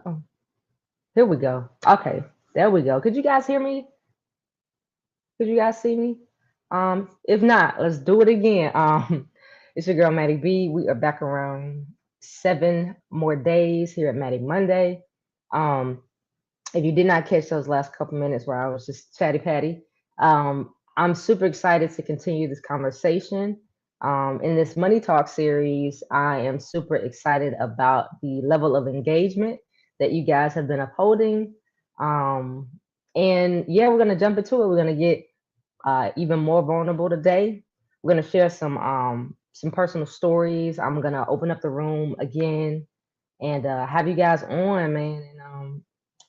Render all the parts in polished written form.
Oh, here we go. Okay, there we go. Could you guys hear me? Could you guys see me? If not, let's do it again. It's your girl Mattie B. We are back around 7 more days here at Mattie Monday. Um, if you did not catch those last couple minutes where I was just chatty patty, I'm super excited to continue this conversation. In this Money Talk series, I am super excited about the level of engagement that you guys have been upholding. Um, and yeah, we're gonna jump into it. We're gonna get even more vulnerable today. We're gonna share some personal stories. I'm gonna open up the room again and have you guys on, man. And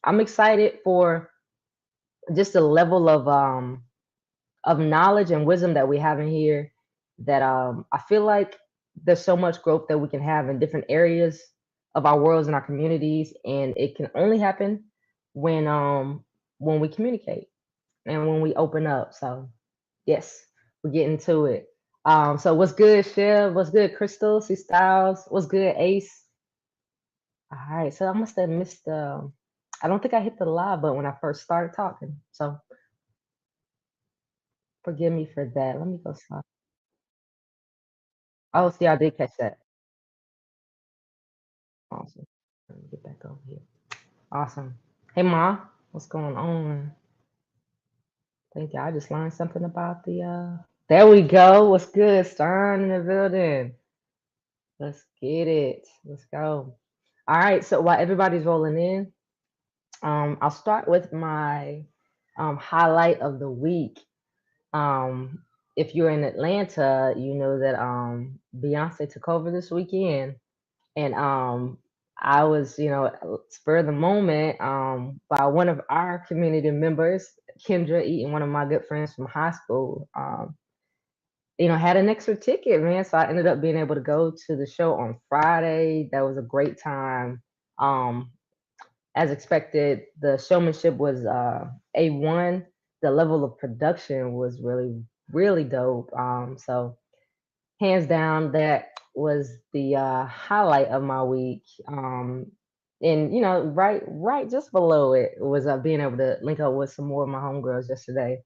I'm excited for just the level of knowledge and wisdom that we have in here. That I feel like there's so much growth that we can have in different areas of our worlds and our communities, and it can only happen when we communicate and when we open up. So yes, we're getting to it. So what's good, Chev? What's good, Crystal? C.Styles? What's good, Ace? All right, so I must have missed the. I don't think I hit the live button when I first started talking, so forgive me for that. Let me go stop. Oh, see, I did catch that. Awesome. Let me get back over here. Awesome. Hey, Ma, what's going on? Thank you. I just learned something about the. There we go. What's good, Stern in the building? Let's get it. Let's go. All right. So while everybody's rolling in, I'll start with my highlight of the week. Um, if you're in Atlanta, you know that Beyonce took over this weekend, and I was, spur of the moment by one of our community members, Kendra Eaton, one of my good friends from high school. Had an extra ticket, man, so I ended up being able to go to the show on Friday. That was a great time. Um, as expected, the showmanship was A1. The level of production was really, really dope. So hands down, that was the highlight of my week. And right just below it was being able to link up with some more of my homegirls yesterday.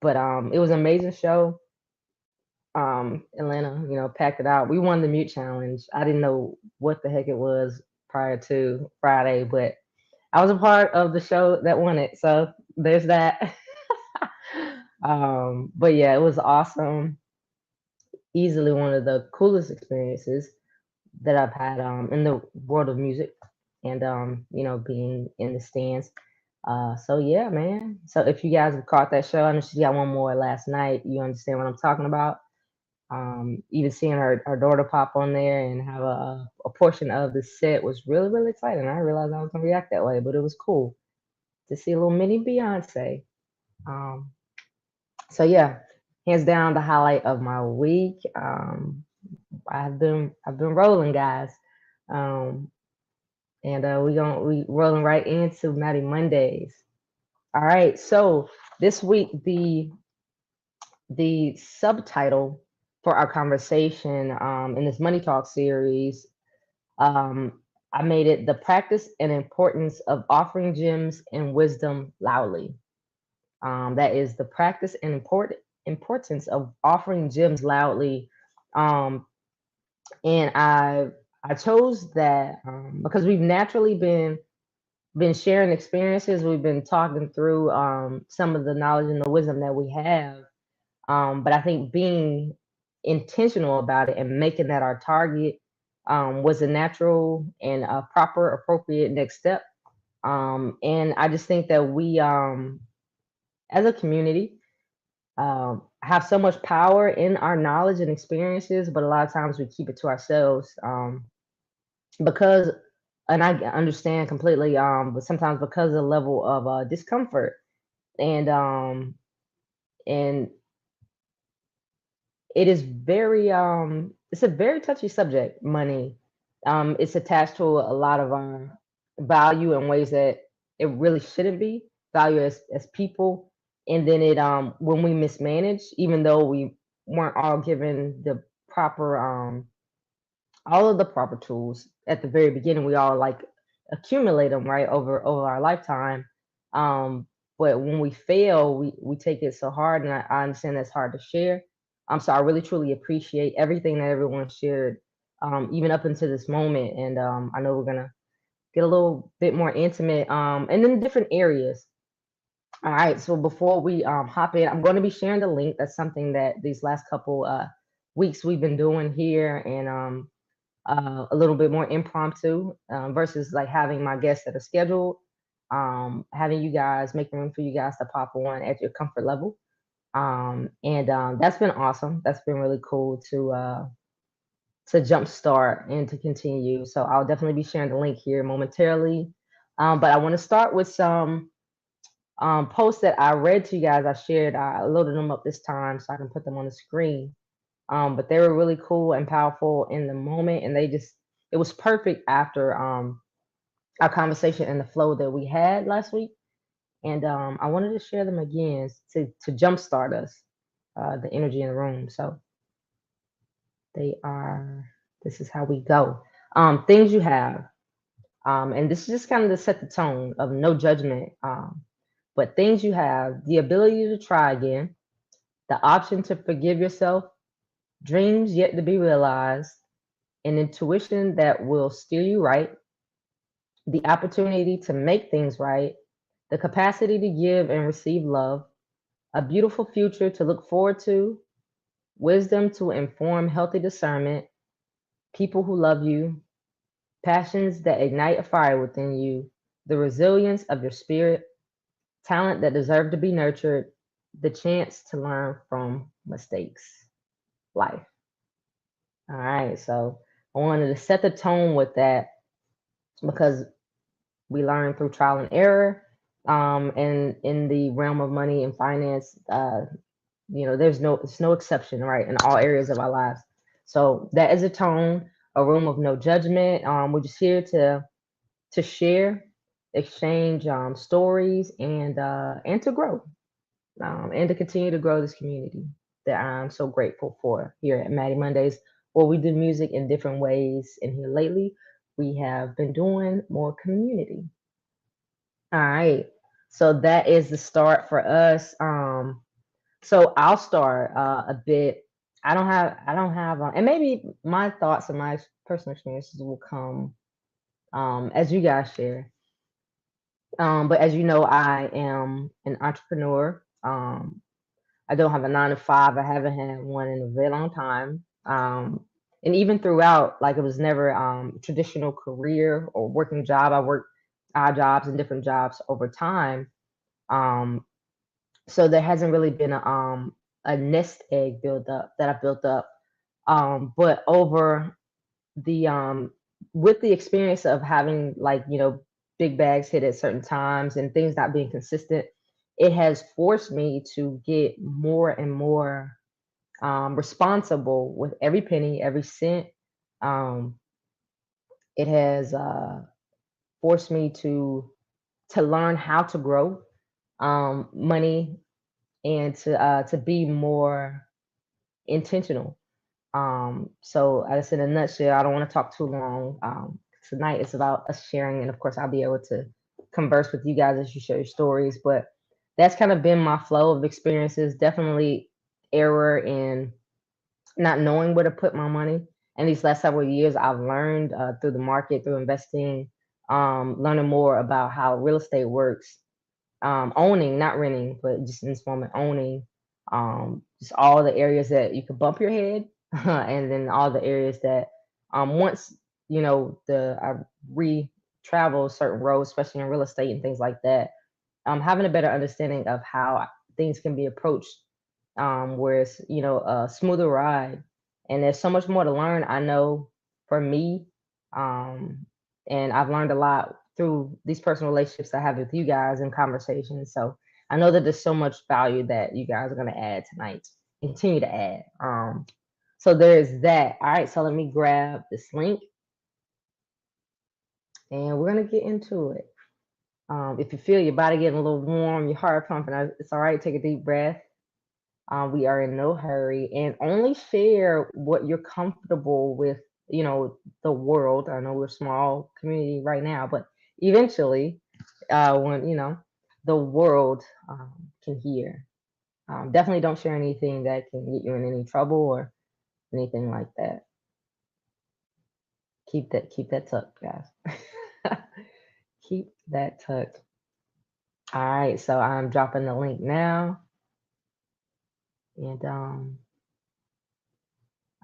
But it was an amazing show. Atlanta, packed it out. We won the mute challenge. I didn't know what the heck it was prior to Friday, but I was a part of the show that won it, so there's that. But yeah, it was awesome. Easily one of the coolest experiences that I've had in the world of music, and being in the stands. So yeah, man. So if you guys have caught that show, I know she got one more last night. You understand what I'm talking about. Even seeing her daughter pop on there and have a portion of the set was really, really exciting. I realized I was gonna react that way, but it was cool to see a little mini Beyonce. Um, so yeah, hands down the highlight of my week. I've been rolling, guys, um, and we rolling right into Mattie Mondays. All right, so this week the subtitle for our conversation in this Money Talk series, um, I made it the practice and importance of offering gems and wisdom loudly. That is the practice and importance of offering gems loudly. Um, and I chose that because we've naturally been sharing experiences. We've been talking through some of the knowledge and the wisdom that we have. But I think being intentional about it and making that our target was a natural and a proper, appropriate next step. And I just think that we, as a community, have so much power in our knowledge and experiences, but a lot of times we keep it to ourselves because, and I understand completely, but sometimes because of the level of discomfort and and it is very it's a very touchy subject, money. It's attached to a lot of value in ways that it really shouldn't be value as people. And then it when we mismanage, even though we weren't all given the proper all of the proper tools at the very beginning, we all like accumulate them, right, over our lifetime. Um, but when we fail, we take it so hard, and I understand that's hard to share. So I really truly appreciate everything that everyone shared, even up until this moment. And I know we're gonna get a little bit more intimate, and in different areas. All right, so before we hop in, I'm going to be sharing the link. That's something that these last couple weeks we've been doing here, and a little bit more impromptu versus like having my guests that are scheduled. Having you guys, making room for you guys to pop on at your comfort level. And That's been awesome. That's been really cool to jumpstart and to continue. So I'll definitely be sharing the link here momentarily. But I want to start with some posts that I read to you guys. I shared, I loaded them up this time so I can put them on the screen. But they were really cool and powerful in the moment, and it was perfect after our conversation and the flow that we had last week. And I wanted to share them again to jumpstart us, the energy in the room. So they are. This is how we go. Things you have, and this is just kind of to set the tone of no judgment. But things you have: the ability to try again, the option to forgive yourself, dreams yet to be realized, an intuition that will steer you right, the opportunity to make things right, the capacity to give and receive love, a beautiful future to look forward to, wisdom to inform healthy discernment, people who love you, passions that ignite a fire within you, the resilience of your spirit, talent that deserve to be nurtured, the chance to learn from mistakes. Life. All right, so I wanted to set the tone with that because we learn through trial and error. And in the realm of money and finance, it's no exception, right, in all areas of our lives. So that is a tone, a room of no judgment. We're just here to share, exchange stories, and to grow, and to continue to grow this community that I'm so grateful for here at Mattie Mondays, where we do music in different ways. And here lately, we have been doing more community. All right. So that is the start for us. So I'll start a bit. And maybe my thoughts and my personal experiences will come as you guys share. But as you know, I am an entrepreneur. I don't have a 9 to 5. I haven't had one in a very long time. And even throughout, like it was never traditional career or working job. I worked odd jobs and different jobs over time. Um, so there hasn't really been a nest egg build up that I built up. But over the with the experience of having, like, big bags hit at certain times and things not being consistent, it has forced me to get more and more responsible with every penny, every cent. Um, it has forced me to learn how to grow money, and to be more intentional. So I guess in a nutshell, I don't want to talk too long. Tonight it's about us sharing, and of course I'll be able to converse with you guys as you share your stories. But that's kind of been my flow of experiences. Definitely error in not knowing where to put my money. And these last several years, I've learned through the market, through investing, learning more about how real estate works, owning, not renting, but just in this moment, owning, just all the areas that you could bump your head, and then all the areas that, once I re-travel certain roads, especially in real estate and things like that, having a better understanding of how things can be approached, where it's a smoother ride, and there's so much more to learn. I know for me, um, and I've learned a lot through these personal relationships I have with you guys and conversations. So I know that there's so much value that you guys are going to add tonight, continue to add. So there is that. All right, so let me grab this link, and we're going to get into it. If you feel your body getting a little warm, your heart pumping, it's all right. Take a deep breath. We are in no hurry, and only share what you're comfortable with, the world. I know we're a small community right now, but eventually, when the world can hear. Definitely don't share anything that can get you in any trouble or anything like that. Keep that tucked, guys. Keep that tucked. All right, so I'm dropping the link now, and all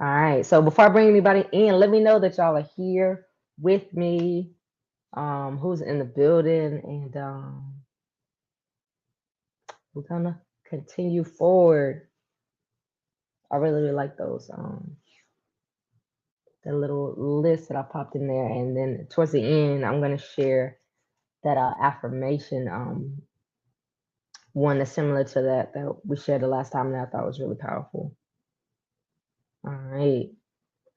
right. So before I bring anybody in, let me know that y'all are here with me. Who's in the building, and we're gonna continue forward. I really like those the little list that I popped in there, and then towards the end, I'm gonna share that affirmation one that's similar to that we shared the last time that I thought was really powerful. All right.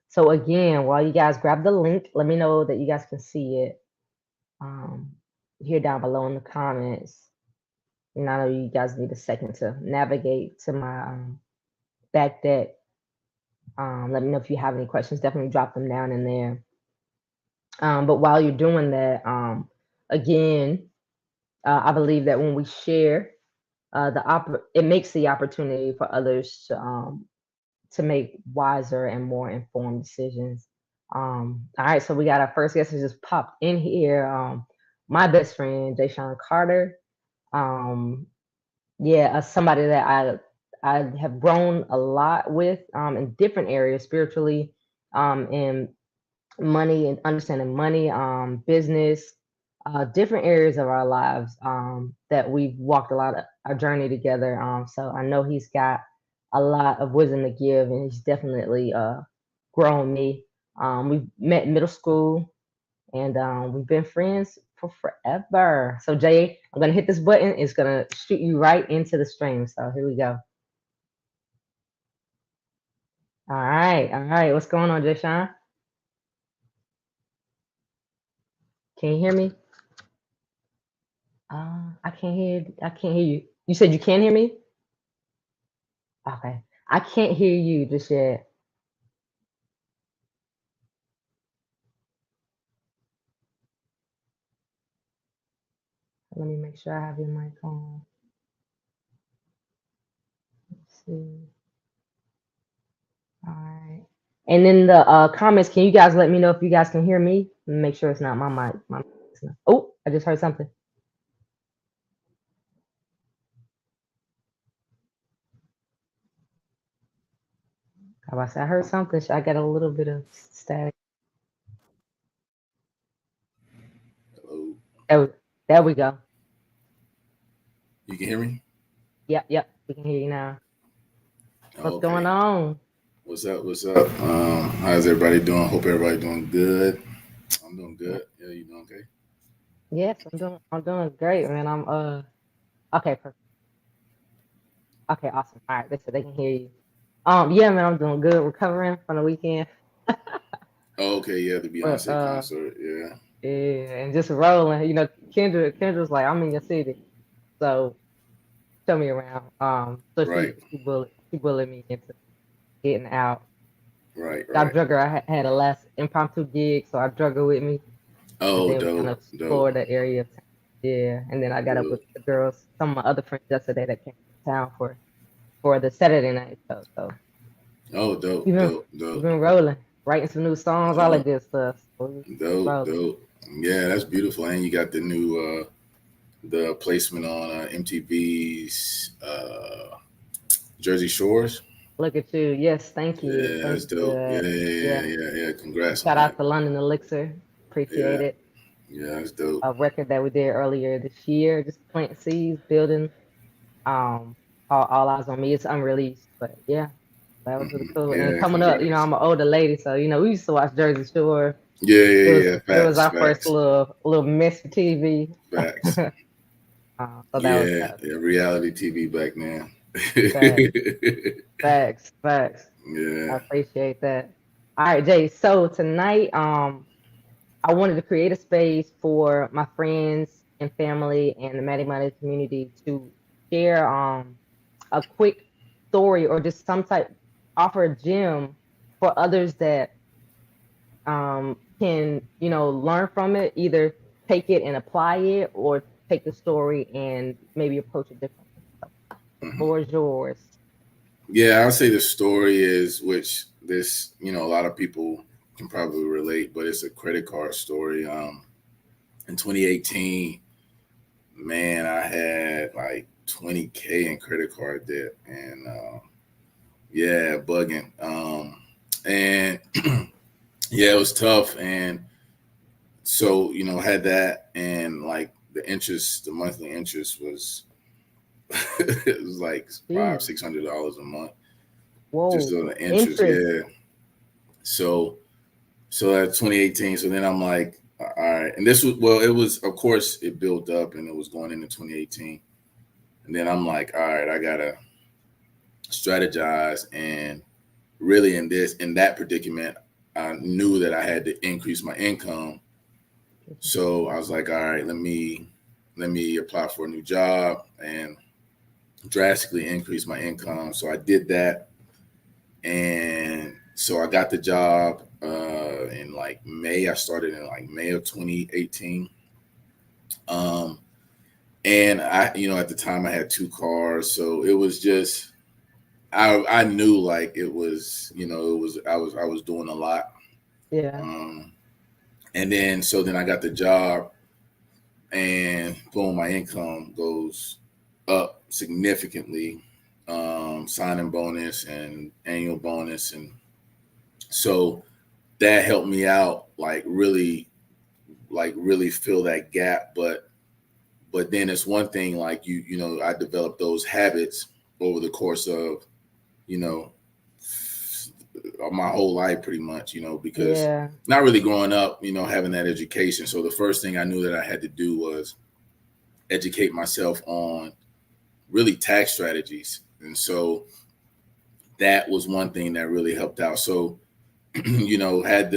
So again, while you guys grab the link, let me know that you guys can see it um, here down below in the comments. And I know you guys need a second to navigate to my back deck. Let me know if you have any questions. Definitely drop them down in there. But while you're doing that, again, I believe that when we share, it makes the opportunity for others to make wiser and more informed decisions. All right, so we got our first guest who just popped in here. My best friend, Jayshawn Carter. Um, yeah, somebody that I have grown a lot with in different areas spiritually, in money and understanding money, business, different areas of our lives that we've walked a lot of our journey together. So I know he's got a lot of wisdom to give, and he's definitely grown me. We met in middle school, and we've been friends for forever. So Jay, I'm gonna hit this button. It's gonna shoot you right into the stream. So here we go. All right, all right. What's going on, Jay Sean? Can you hear me? I can't hear. I can't hear you. You said you can hear me? Okay. I can't hear you just yet. Let me make sure I have your mic on. Let's see. All right. And in the comments, can you guys let me know if you guys can hear me? Make sure it's not my mic. Oh, I just heard something. How about I say I heard something. I got a little bit of static. Hello. There, there we go. You can hear me? Yep, yep. We can hear you now. What's going Okay. on? What's up? What's up? How's everybody doing? Hope everybody doing good. I'm doing Yeah. good. Yeah, you doing okay? Yes, I'm doing great, man. I'm okay, perfect. Okay, awesome. All right, they said they can hear you. Yeah, man, I'm doing good, recovering from the weekend. Oh, okay, yeah, the But Beyonce concert. Yeah. yeah, and just rolling. Kendra's like, I'm in your city, so show me around. So Right. she bullied me into getting out. Right. I Right. drug her. I had a last impromptu gig, so I drug her with me, and Oh, then we kind dope. of Dope. explored that area of town. Yeah, and then I got up Dope. with the girls, some of my other friends yesterday that came to town for the Saturday night show. So Oh, dope. we've been Dope. we've Dope. been rolling, writing some new songs, all that Dope. good stuff. So we Dope. rolling. Dope. Yeah, that's beautiful. And you got the placement on MTV's Jersey Shores. Look at you. Yes, thank you. Yeah, Thank that's you for dope. Yeah, that. yeah, yeah, Yeah. yeah, yeah. Congrats on Shout that. out to London Elixir. Yeah, Appreciate it. yeah, that's dope. A record that we did earlier this year, just planting seeds, building. Um, all eyes on me. It's unreleased, but yeah, that was really cool. And Yeah, coming up, congrats. I'm an older lady, so we used to watch Jersey Shore. Yeah, It yeah, was yeah. it was Facts, our first facts, little messy TV. facts. So that was Yeah, that. yeah. Reality TV back then. Facts, facts, facts. I Yeah. appreciate that. All right, Jay. So tonight, I wanted to create a space for my friends and family and the Mattie Mondays community to share a quick story or just some type offer a gem for others that can learn from it, either take it and apply it, or take the story and maybe approach it differently? So the Mhm. floor is yours. Yeah, I'll say the story is, which this, a lot of people can probably relate, but it's a credit card story. In 2018, man, I had like 20K in credit card debt, and yeah, bugging. And yeah, it was tough, and so had that, and like the monthly interest was it was like five, Jeez. $600 a month just on Whoa. the interest. Interest. Yeah. So that's 2018. So then I'm like, all right. And this was, well, it was, of course, it built up and it was going into 2018. And then I'm like, all right, I got to strategize. And really in that predicament, I knew that I had to increase my income. So I was like, all right, let me apply for a new job and drastically increase my income. So I did that. And so I got the job in like May. I started in like May of 2018. Um, and at the time I had two cars, so it was just I knew like it was I was doing a lot. Yeah. Um, and then I got the job, and boom, my income goes up significantly. Signing bonus and annual bonus, and so that helped me out like really fill that gap. But then it's one thing, like I developed those habits over the course of you know my whole life pretty much, because Yeah. not really growing up, having that education. So the first thing I knew that I had to do was educate myself on really tax strategies. And so that was one thing that really helped out. So got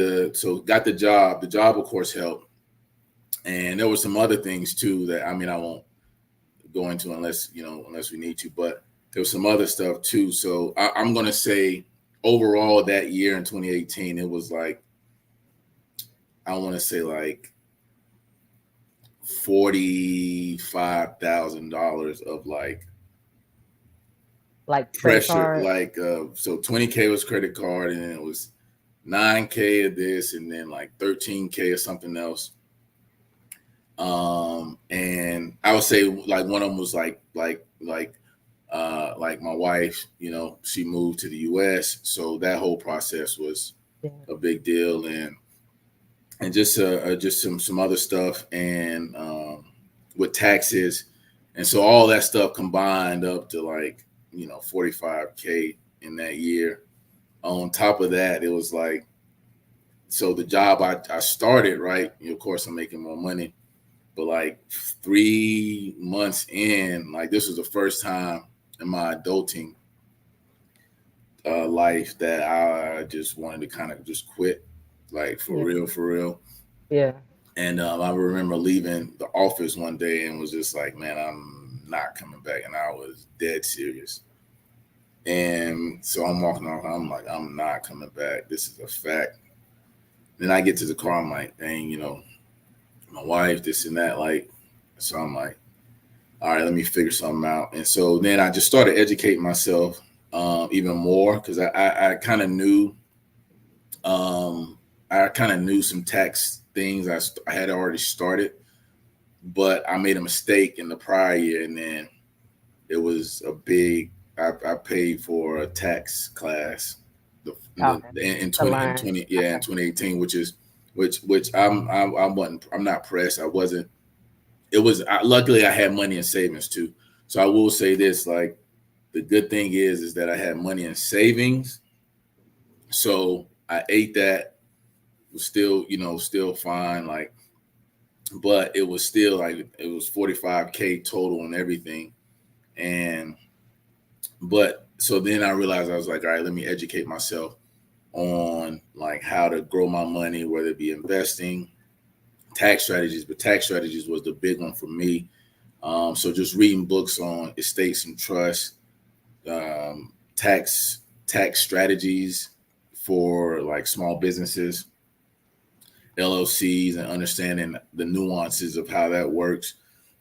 the job of course helped. And there were some other things too that, I won't go into unless we need to, but there was some other stuff too. So I'm going to say overall that year in 2018, it was like, I want to say like $45,000 of like Like credit pressure. card. Like, so 20K was credit card, and then it was 9K of this, and then like 13K or something else. And I would say like one of them was like my wife, she moved to the US. So that whole process was Yeah. a big deal. And just some other stuff, and with taxes. And so all that stuff combined up to like, 45K in that year. On top of that, it was like, so the job I started, right, of course I'm making more money, but like 3 months in, like this was the first time in my adulting life that I just wanted to kind of just quit, like for Yeah. real, for real. Yeah. And I remember leaving the office one day and was just like, man, I'm not coming back. And I was dead serious. And so I'm walking off. I'm like, I'm not coming back. This is a fact. Then I get to the car. I'm like, dang, my wife, this and that. Like, so I'm like, all right, let me figure something out. And so then I just started educating myself even more, because I kind of knew some tax things. I had already started, but I made a mistake in the prior year, and then it was a big. I paid for a tax class, Okay. in To 20 in learn. 20 yeah in Okay. 2018, which I'm not pressed. I wasn't. Luckily I had money in savings too. So I will say this, like the good thing is that I had money in savings, so I ate that. Was still still fine, like, but it was still like it was 45K total and everything. And but so then I realized, I was like, all right, let me educate myself on like how to grow my money, whether it be investing, tax strategies. But tax strategies was the big one for me. So just reading books on estates and trust, um, tax strategies for like small businesses. LLCs and understanding the nuances of how that works,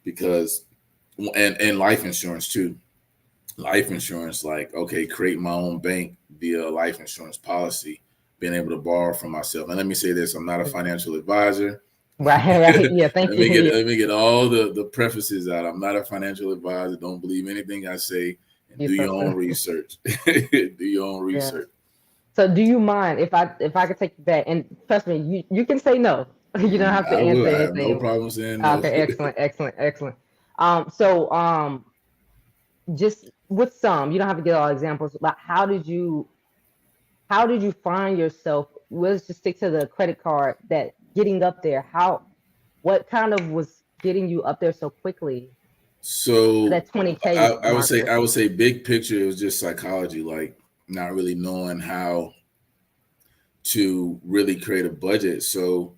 because and life insurance too. Life insurance, like, okay, create my own bank via a life insurance policy, being able to borrow from myself. And let me say this: I'm not a financial advisor. Right, right. Yeah, thank you. Yeah, Let me get all the prefaces out. I'm not a financial advisor. Don't believe anything I say, and you do your so own research. Do your own yeah. research. So do you mind if I could take you back and trust me, you can say no. You don't have to I will. answer I have no anything. problem saying no. Okay, excellent, excellent, excellent. So just with some, you don't have to get all examples, but how did you find yourself? Let's just stick to the credit card, that getting up there. What kind of was getting you up there so quickly? So That 20K marker. I would say big picture, it was just psychology, like not really knowing how to really create a budget. So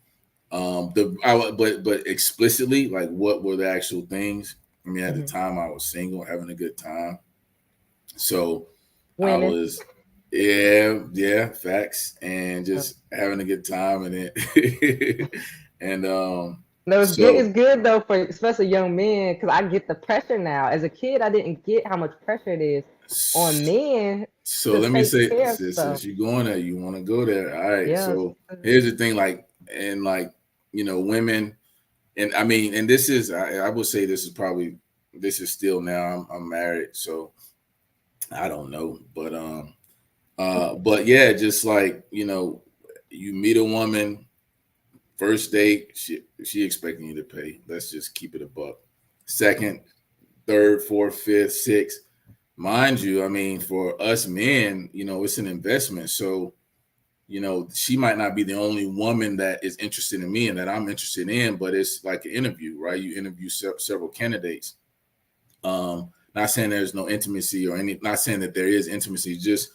but explicitly, like, what were the actual things? I mean, at the Hmm. time I was single, having a good time. So I Winning. was, yeah, facts, and Uh, just having a good time, and it, and No, it's good. so It's good though for especially young men because I get the pressure now. As a kid, I didn't get how much pressure it is on men so to let me take say, care of stuff. since you're going there, you want to go there. All right. Yes. So here's the thing, like, and like, women, and I mean, and this is, I would say this is probably, this is still now. I'm married, so I don't know, but yeah, just like, you meet a woman, first date, she expecting you to pay. Let's just keep it a buck. Second, third, fourth, fifth, sixth. Mind you, I mean, for us men, it's an investment. So, she might not be the only woman that is interested in me and that I'm interested in, but it's like an interview, right? You interview several candidates. Not saying there's no intimacy or any, not saying that there is intimacy, just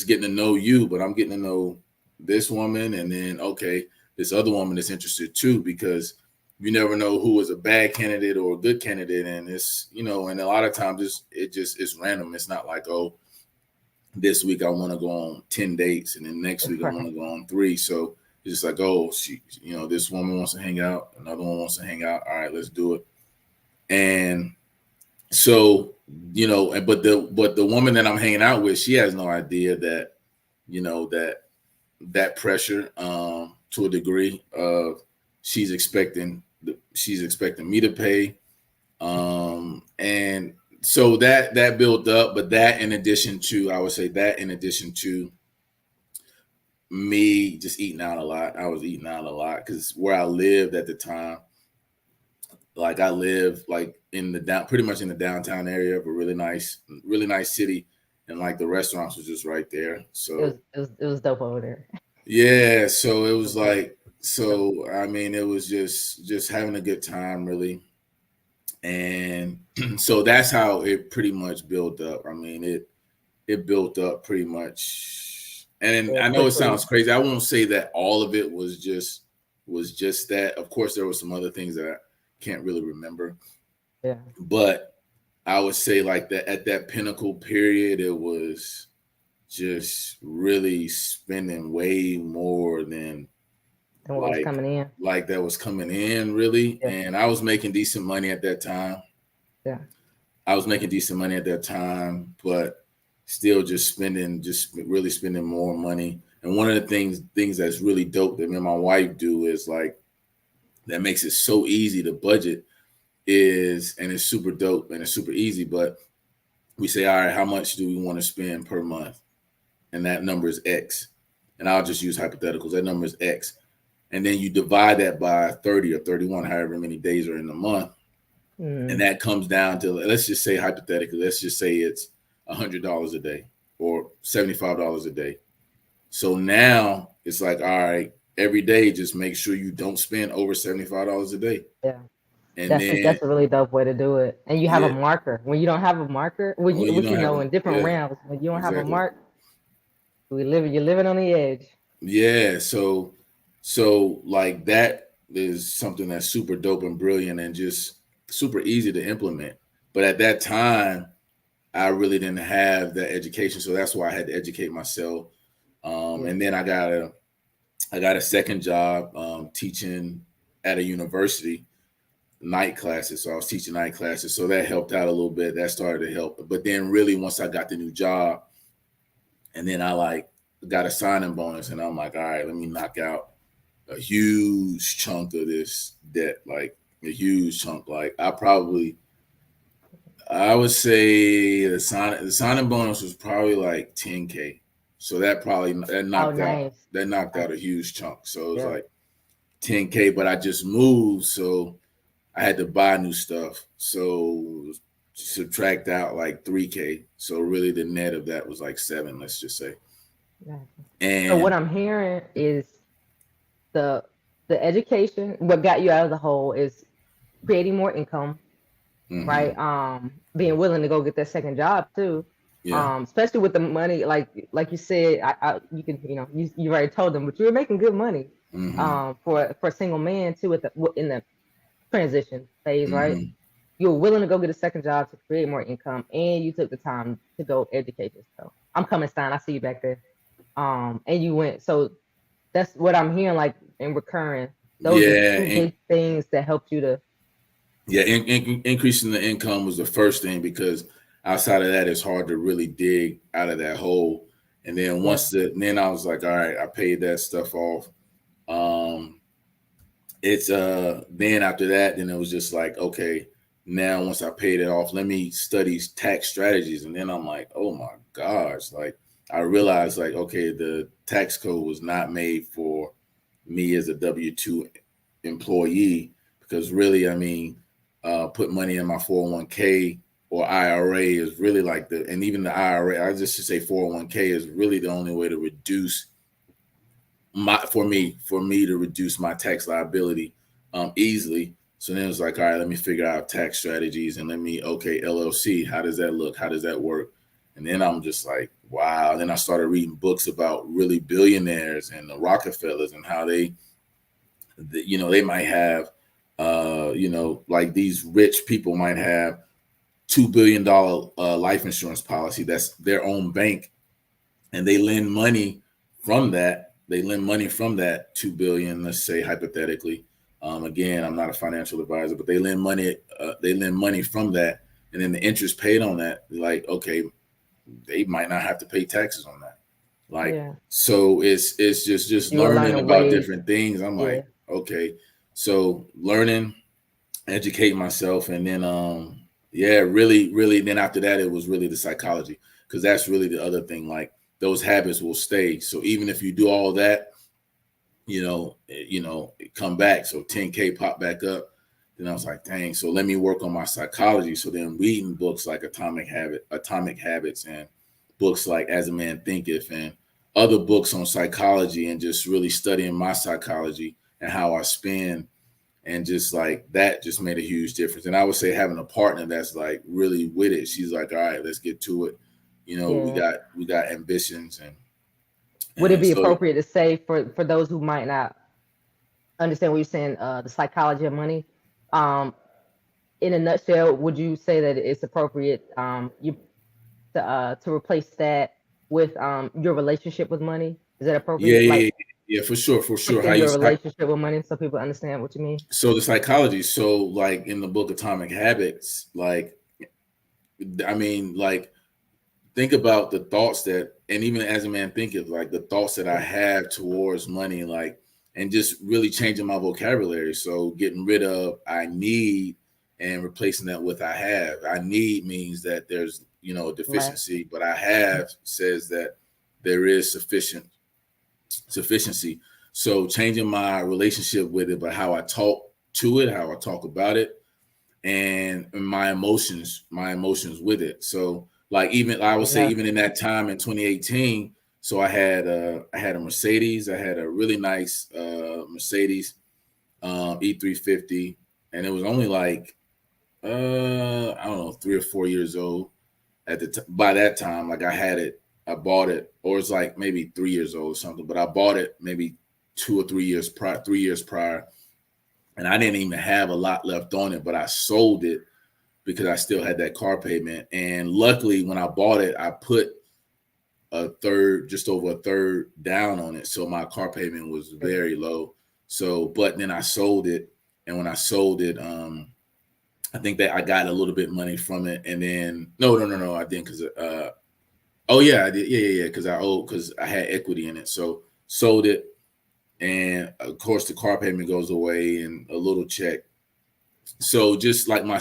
getting to know you, but I'm getting to know this woman, and then, okay, this other woman is interested too, because you never know who is a bad candidate or a good candidate. And it's, and a lot of times it's random. It's not like, oh, this week I want to go on 10 dates, and then next week I want Right. to go on 3. So it's just like, oh, this woman wants to hang out, another one wants to hang out. All right, let's do it. And so, but the woman that I'm hanging out with, she has no idea that, that pressure, to a degree of, she's expecting me to pay, and so that built up. But that, in addition to, I would say, that in addition to me just eating out a lot. I was eating out a lot because where I lived at the time, like, I live like in the pretty much in the downtown area of a really nice city, and like the restaurants was just right there. It was So it was it was dope over there. yeah, so it It was was dope. like, Dope. so I mean, it was just having a good time, really. And so that's how it pretty much built up. I mean, it built up pretty much. And Real I know it quickly. sounds crazy. I won't say that all of it was just that. Of course, there were some other things that I can't really remember, Yeah. but I would say, like, that at that pinnacle period, it was just really spending way more than, And what was like coming in. that was coming in, really. Yeah. And I was making decent money at that time. Yeah. But still just spending, just really spending more money. And one of the things that's really dope that me and my wife do is, like, that makes it so easy to budget, is, and it's super dope and it's super easy, but we say, all right, how much do we want to spend per month? And that number is X. And I'll just use hypotheticals. That number is X. And then you divide that by 30 or 31, however many days are in the month. And Mm. that comes down to, let's just say, hypothetically, let's just say it's $100 a day or $75 a day. So now it's like, all right, every day, just make sure you don't spend over $75 a day. Yeah. And That's then, that's a really dope way to do it. And you have a yeah, marker. When you don't have a marker, well, you don't have in different yeah, realms, when you don't have a exactly. mark, you're living on the edge. Yeah. So like, that is something that's super dope and brilliant and just super easy to implement. But at that time, I really didn't have that education. So that's why I had to educate myself. Yeah. And then I got I got a second job teaching at a university, night classes. So I was teaching night classes. So that helped out a little bit. That started to help. But then really once I got the new job, and then I like got a signing bonus, and I'm like, all right, let me knock out a huge chunk of this debt, like a huge chunk. Like I would say the signing bonus was probably like 10K. So Oh, nice. that knocked Nice. out a huge chunk. So it was Yep. like 10K, but I just moved, so I had to buy new stuff. So subtract out like 3K. So really the net of that was like seven, let's just say. Gotcha. So what And I'm hearing is the the education, what got you out of the hole is creating more income, mm-hmm, right? Being willing to go get that second job too. yeah, Especially with the money, like you said, you can, you already told them, but you were making good money, mm-hmm, for a single man too, in the transition phase, right? mm-hmm. You were willing to go get a second job to create more income, and you took the time to go educate yourself. I'm coming, Stein. I see you back there. And you went. So that's what I'm hearing, like in recurring. Those are Yeah, two big things that helped you to. yeah, increasing the income was the first thing because outside of that, it's hard to really dig out of that hole. And then Yeah, then I was like, all right, I paid that stuff off. Um, it's then after that, then it was just like, okay, now once I paid it off, let me study tax strategies. And then I'm like, oh my gosh, like I realized like, okay, the tax code was not made for me as a W-2 employee because really, I mean, put money in my 401k or IRA is really like and even the IRA, I just should say 401k is really the only way to reduce for me to reduce my tax liability easily. So then it's like, all right, let me figure out tax strategies and okay, LLC, how does that look? How does that work? And then I'm just like, wow. Then I started reading books about really billionaires and the Rockefellers and how they might have, like these rich people might have $2 billion life insurance policy. That's their own bank, and they lend money from that 2 billion, let's say hypothetically. Again, I'm not a financial advisor, but they lend money from that, and then the interest paid on that, like, okay, they might not have to pay taxes on that. Like, yeah. so it's just You were learning learning about ways. different things. I'm Yeah, like, okay, so learning, educate myself, and then yeah, really then after that it was really the psychology, because that's really the other thing. Like those habits will stay. So even if you do all that, come back. So 10K pop back up. Then I was like, dang, so let me work on my psychology. So then reading books like Atomic Habits, and books like As a Man Thinketh, and other books on psychology, and just really studying my psychology and how I spend, and just like that just made a huge difference. And I would say having a partner that's like really with it. She's like, all right, let's get to it. We yeah. got ambitions, Would it and be so appropriate to say, for those who might not understand what you're saying, the psychology of money? Um, in a nutshell, would you say that it's appropriate, you to replace that with your relationship with money? Is that yeah, appropriate? yeah, Like yeah, yeah, for sure. How fixing you your relationship with money, so people understand what you mean. so the psychology. So like in the book Atomic Habits, like I mean, like think about the thoughts that, and even As a Man Thinketh, like the thoughts that I Yeah, have towards money, like, and just really changing my vocabulary. So getting rid of I need and replacing that with I have. I need means that there's a laugh. deficiency, but I have says that there is sufficiency. So changing my relationship with it, but how I talk to it, how I talk about it, and my emotions with it. So like even I would say Yeah, even in that time in 2018, so I had a Mercedes, I had a really nice Mercedes E350, and it was only like I don't know 3 or 4 years old by that time. Like I bought it, or it's like maybe 3 years old or something, but I bought it maybe 3 years prior, and I didn't even have a lot left on it, but I sold it because I still had that car payment. And luckily, when I bought it, I put a third, just over a third down on it. So my car payment was Okay. very low. So, but then I sold it, and when I sold it, I think that I got a little bit money from it, and then no, I didn't because oh yeah, I did, yeah, because I had equity in it, so sold it, and of course the car payment goes away and a little check. So just like my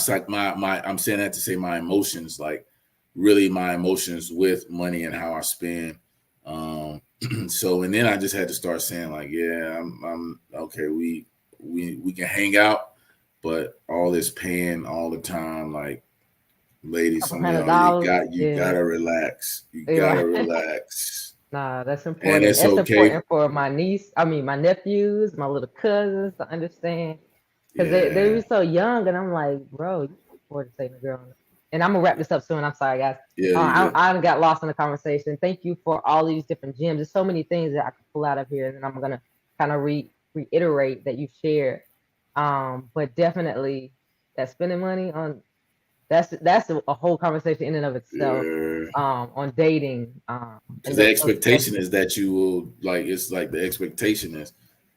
I'm saying that to say my emotions, like really my emotions with money and how I spend. Um, so and then I just had to start saying like, yeah, I'm okay. We can hang out, but all this paying all the time, like ladies, Couple some of hundred y'all, dollars. you Yeah. gotta relax. You You're gotta right. relax, Nah, that's and important. it's That's okay. important for my niece. I mean, my nephews, my little cousins to understand because they Yeah, were so young, and I'm like, bro, you can't afford to take a girl. And I'm gonna wrap this up soon. I'm sorry, guys. yeah, you good. I got lost in the conversation. Thank you for all these different gems. There's so many things that I could pull out of here, and then I'm gonna kind of reiterate that you shared. But definitely that spending money on that's a whole conversation in and of itself. Yeah. On dating, Because and the those expectation investments. is that you will like it's like the expectation is,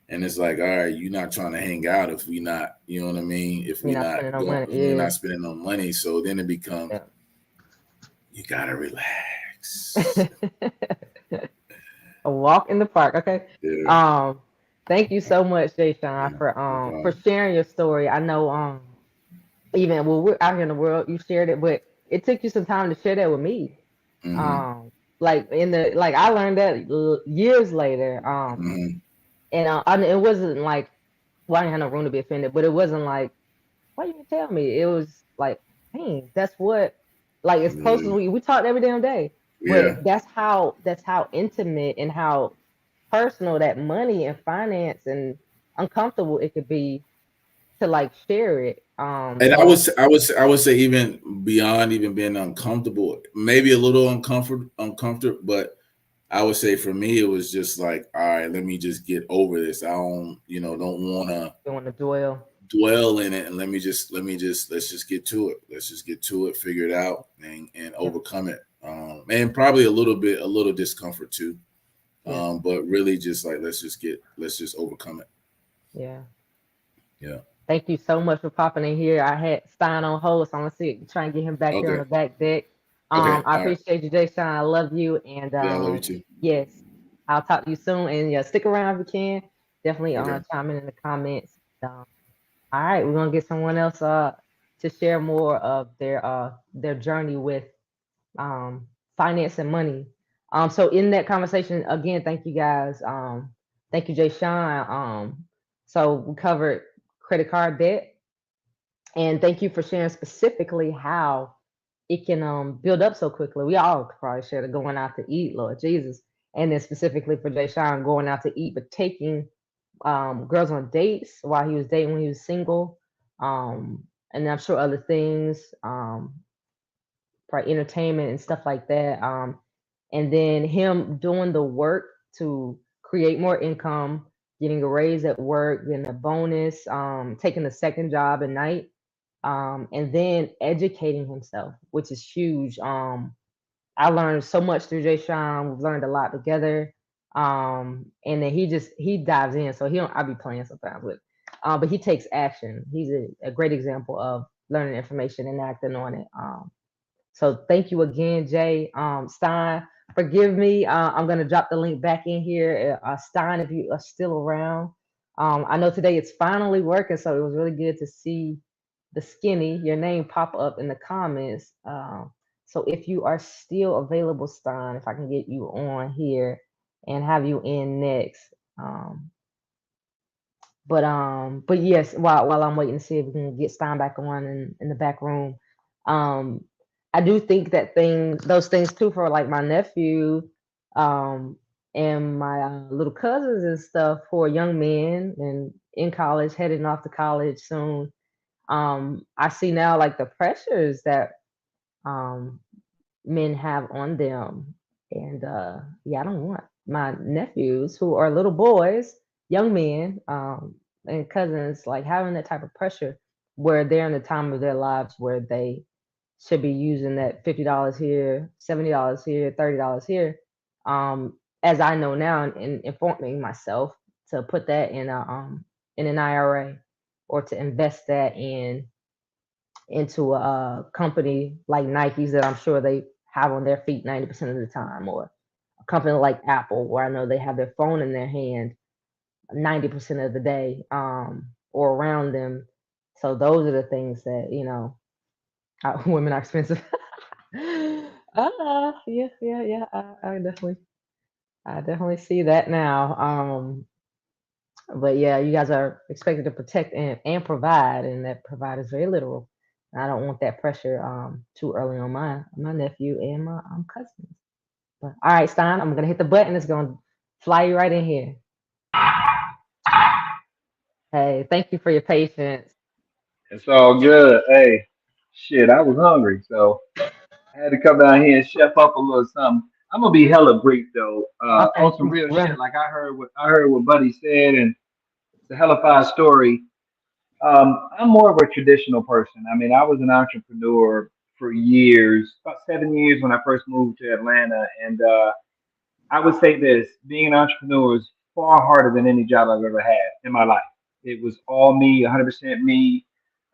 and it's like, all right, you're not trying to hang out if we not, you know what I mean, if we You're not not spending no going, money. if we're not Yeah, spending no money. So then it becomes, yeah. you gotta relax. A walk in the park. Okay. Yeah, Um, thank you so much, Jay Sean, yeah, no for problem. sharing your story. I know even well we're out here in the world, you shared it, but it took you some time to share that with me. Mm-hmm. Um, like in the like I learned that years later. Mm-hmm. And it wasn't like well I didn't have no room to be offended, but it wasn't like why you didn't tell me? It was like, dang, that's what like as close as Yeah, we talked every damn day. But yeah. that's how intimate and how personal that money and finance and uncomfortable it could be to like share it. And And then I would say even beyond even being uncomfortable, maybe a little uncomfortable, but I would say for me, it was just like, all right, let me just get over this. I don't, don't want to you want to dwell. dwell in it, and let's just get to it. Let's just get to it, figure it out, and Yeah, overcome it. And probably a little discomfort too. yeah, But really, just like let's just overcome it. yeah. Yeah. Thank you so much for popping in here. I had Stein on hold, so I'm gonna see try and get him back here on Okay. the back deck. Okay. I All right. appreciate you, Jay Sean. I love you, and Yeah, I love you too. yes, I'll talk to you soon. And yeah, stick around if you can. Definitely Okay. chime in the comments. All right, we're gonna get someone else to share more of their journey with um finance and money. So in that conversation again, thank you guys. Thank you, Jay Sean. So we covered credit card debt, and thank you for sharing specifically how it can build up so quickly. We all could probably share the going out to eat, Lord Jesus, and then specifically for Jay Sean going out to eat, but taking girls on dates while he was dating when he was single, and I'm sure other things, for entertainment and stuff like that. And then him doing the work to create more income, getting a raise at work, getting a bonus, taking a second job at night, and then educating himself, which is huge. I learned so much through Jay Sean. We've learned a lot together. And then he dives in. So he don't I be playing sometimes with, but he takes action. He's a great example of learning information and acting on it. So thank you again, Jay. Stein, forgive me. I'm gonna drop the link back in here. Stein, if you are still around. I know today it's finally working, so it was really good to see the skinny, your name pop up in the comments. So if you are still available, Stein, if I can get you on here and have you in next. Um, but yes, while I'm waiting to see if we can get Stein back on in the back room, um, I do think that those things too for like my nephew, um, and my little cousins and stuff for young men and in college, heading off to college soon. I see now like the pressures that um men have on them. And yeah, I don't want my nephews who are little boys, young men, and cousins like having that type of pressure where they're in the time of their lives where they should be using that $50 here, $70 here, $30 here. as I know now, in informing myself to put that in an IRA, or to invest that into a company like Nike's that I'm sure they have on their feet 90% of the time, or a company like Apple where I know they have their phone in their hand 90% of the day, or around them. So those are the things that, women are expensive. Yeah, yeah, yeah. I definitely see that now. But yeah, you guys are expected to protect and provide, and that provide is very literal. And I don't want that pressure too early on my nephew and my cousins. But all right, Stein, I'm gonna hit the button. It's gonna fly you right in here. Hey, thank you for your patience. It's all good. Hey, shit, I was hungry, so I had to come down here and chef up a little something. I'm gonna be hella brief though. On Okay, some real shit, run. like I heard what Buddy said, and it's a hellified story. I'm more of a traditional person. I mean, I was an entrepreneur for years, about 7 years when I first moved to Atlanta, and I would say this: being an entrepreneur is far harder than any job I've ever had in my life. It was all me, 100% me.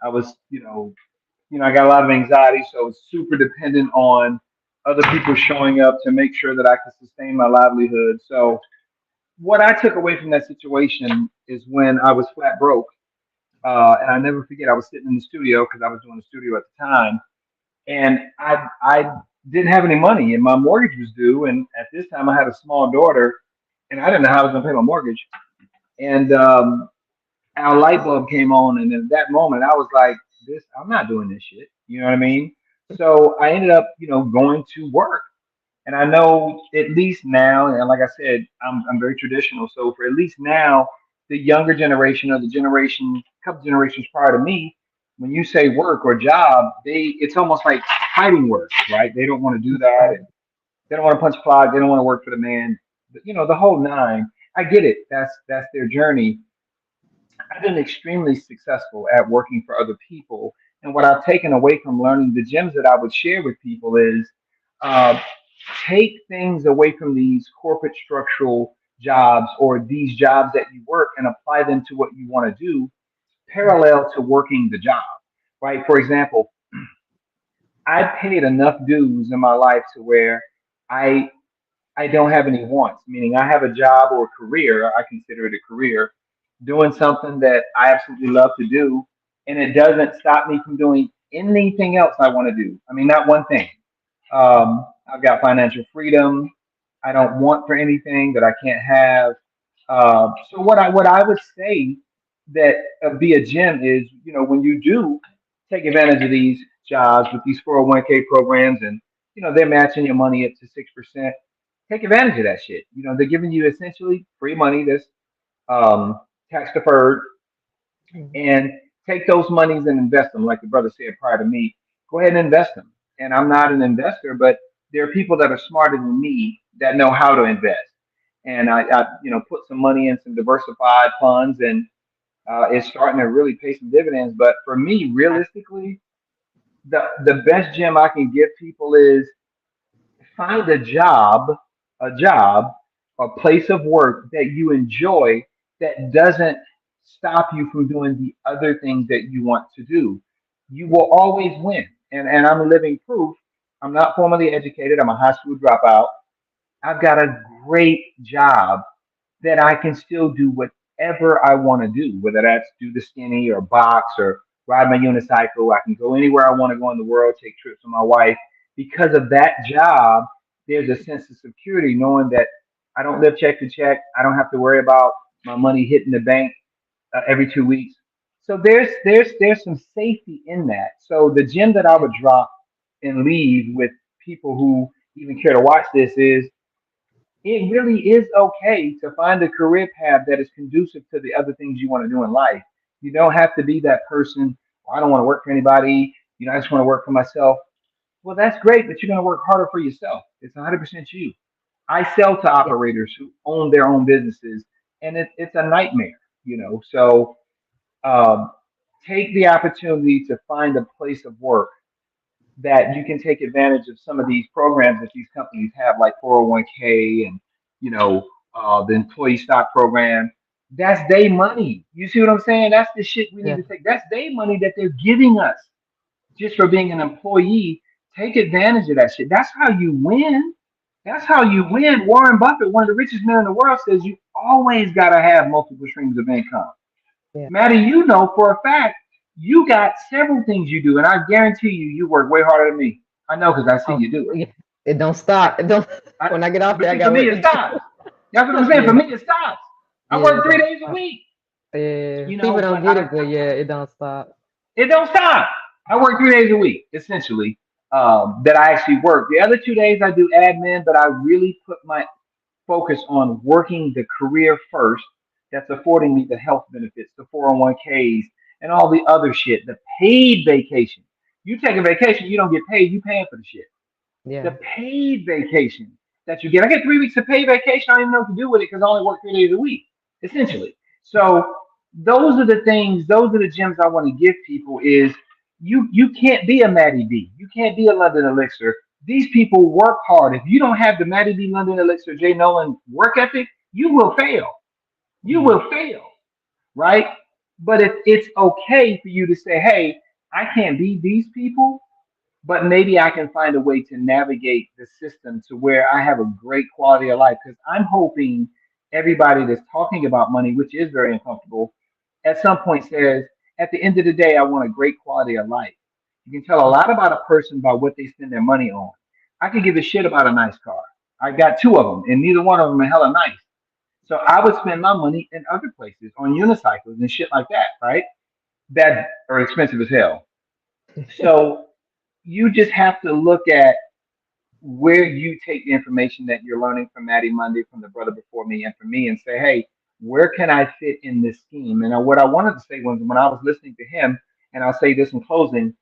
I was, I got a lot of anxiety, so I was super dependent on other people showing up to make sure that I could sustain my livelihood. So, what I took away from that situation is when I was flat broke, and I never forget, I was sitting in the studio because I was doing the studio at the time, and I didn't have any money, and my mortgage was due, and at this time I had a small daughter, and I didn't know how I was going to pay my mortgage, and our light bulb came on, and in that moment I was like, "This, I'm not doing this shit." You know what I mean? So I ended up, going to work, and I know at least now, and like I said, I'm very traditional. So for at least now, the younger generation or the generation, couple generations prior to me, when you say work or job, it's almost like hiding work, right? They don't want to do that, Right. and they don't want to punch clock. They don't want to work for the man. The whole nine. I get it. That's their journey. I've been extremely successful at working for other people. And what I've taken away from learning the gems that I would share with people is uh, take things away from these corporate structural jobs or these jobs that you work and apply them to what you want to do parallel to working the job, right? For example, I paid enough dues in my life to where I I don't have any wants, meaning I have a job or a career, I consider it a career, doing something that I absolutely love to do, and it doesn't stop me from doing anything else I want to do. I mean, not one thing. I've got financial freedom. I don't want for anything that I can't have. So what I would say that be a gem is, when you do take advantage of these jobs with these 401k programs, and they're matching your money up to 6%. Take advantage of that shit. They're giving you essentially free money that's tax deferred, Mhm. and take those monies and invest them, like the brother said prior to me. Go ahead and invest them. And I'm not an investor, but there are people that are smarter than me that know how to invest. And I put some money in some diversified funds, and it's starting to really pay some dividends. But for me, realistically, the best gem I can give people is find a job, a place of work that you enjoy that doesn't stop you from doing the other things that you want to do. You will always win. And I'm living proof. I'm not formally educated. I'm a high school dropout. I've got a great job that I can still do whatever I want to do, whether that's do the skinny or box or ride my unicycle. I can go anywhere I want to go in the world, take trips with my wife. Because of that job, there's a sense of security knowing that I don't live check to check. I don't have to worry about my money hitting the bank every 2 weeks. So there's some safety in that. So the gem that I would drop and leave with people who even care to watch this is it really is okay to find a career path that is conducive to the other things you want to do in life. You don't have to be that person. "Well, I don't want to work for anybody. I just want to work for myself." Well, that's great, but you're going to work harder for yourself. It's 100% you. I sell to Yeah. operators who own their own businesses, and it's a nightmare. So, take the opportunity to find a place of work that you can take advantage of some of these programs that these companies have, like 401k and you know the employee stock program. That's their money. You see what I'm saying? That's the shit we need Yeah. to take. That's their money that they're giving us just for being an employee. Take advantage of that shit. That's how you win. That's how you win. Warren Buffett, one of the richest men in the world, says you always got to have multiple streams of income. Yeah. Maddie, you know for a fact you got several things you do, and I guarantee you, you work way harder than me. I know because I see Oh, you do it. yeah. It don't stop. It don't. I, When I get off but there, I see, for got me, work it to do. stops. That's what I'm saying. For Yeah. me, it stops. I Yeah. work It three don't days a stop. week, Yeah. you People know, don't but get it, but yeah, it don't stop. it don't stop. I work 3 days a week, essentially, that I actually work. The other 2 days I do admin, but I really put my focus on working the career first that's affording me the health benefits, the 401ks, and all the other shit, the paid vacation. You take a vacation, you don't get paid, you paying for the shit. The Yeah. paid vacation that you get. I get 3 weeks of paid vacation. I don't even know what to do with it because I only work 3 days a week, essentially. So those are the things, those are the gems I want to give people is you can't be a Matty B. You can't be a London Elixir. These people work hard. If you don't have the Matty B London Elixir Jay Nolan work ethic, you will fail. You Mhm. will fail, right? But if it's okay for you to say, hey, I can't be these people, but maybe I can find a way to navigate the system to where I have a great quality of life. Because I'm hoping everybody that's talking about money, which is very uncomfortable, at some point says, at the end of the day, I want a great quality of life. You can tell a lot about a person by what they spend their money on. I could give a shit about a nice car. I got two of them, and neither one of them are hella nice. So I would spend my money in other places on unicycles and shit like that, right? That are expensive as hell. So you just have to look at where you take the information that you're learning from Matty Monday, from the brother before me, and from me, and say, hey, where can I fit in this scheme? And what I wanted to say was when I was listening to him, and I'll say this in closing,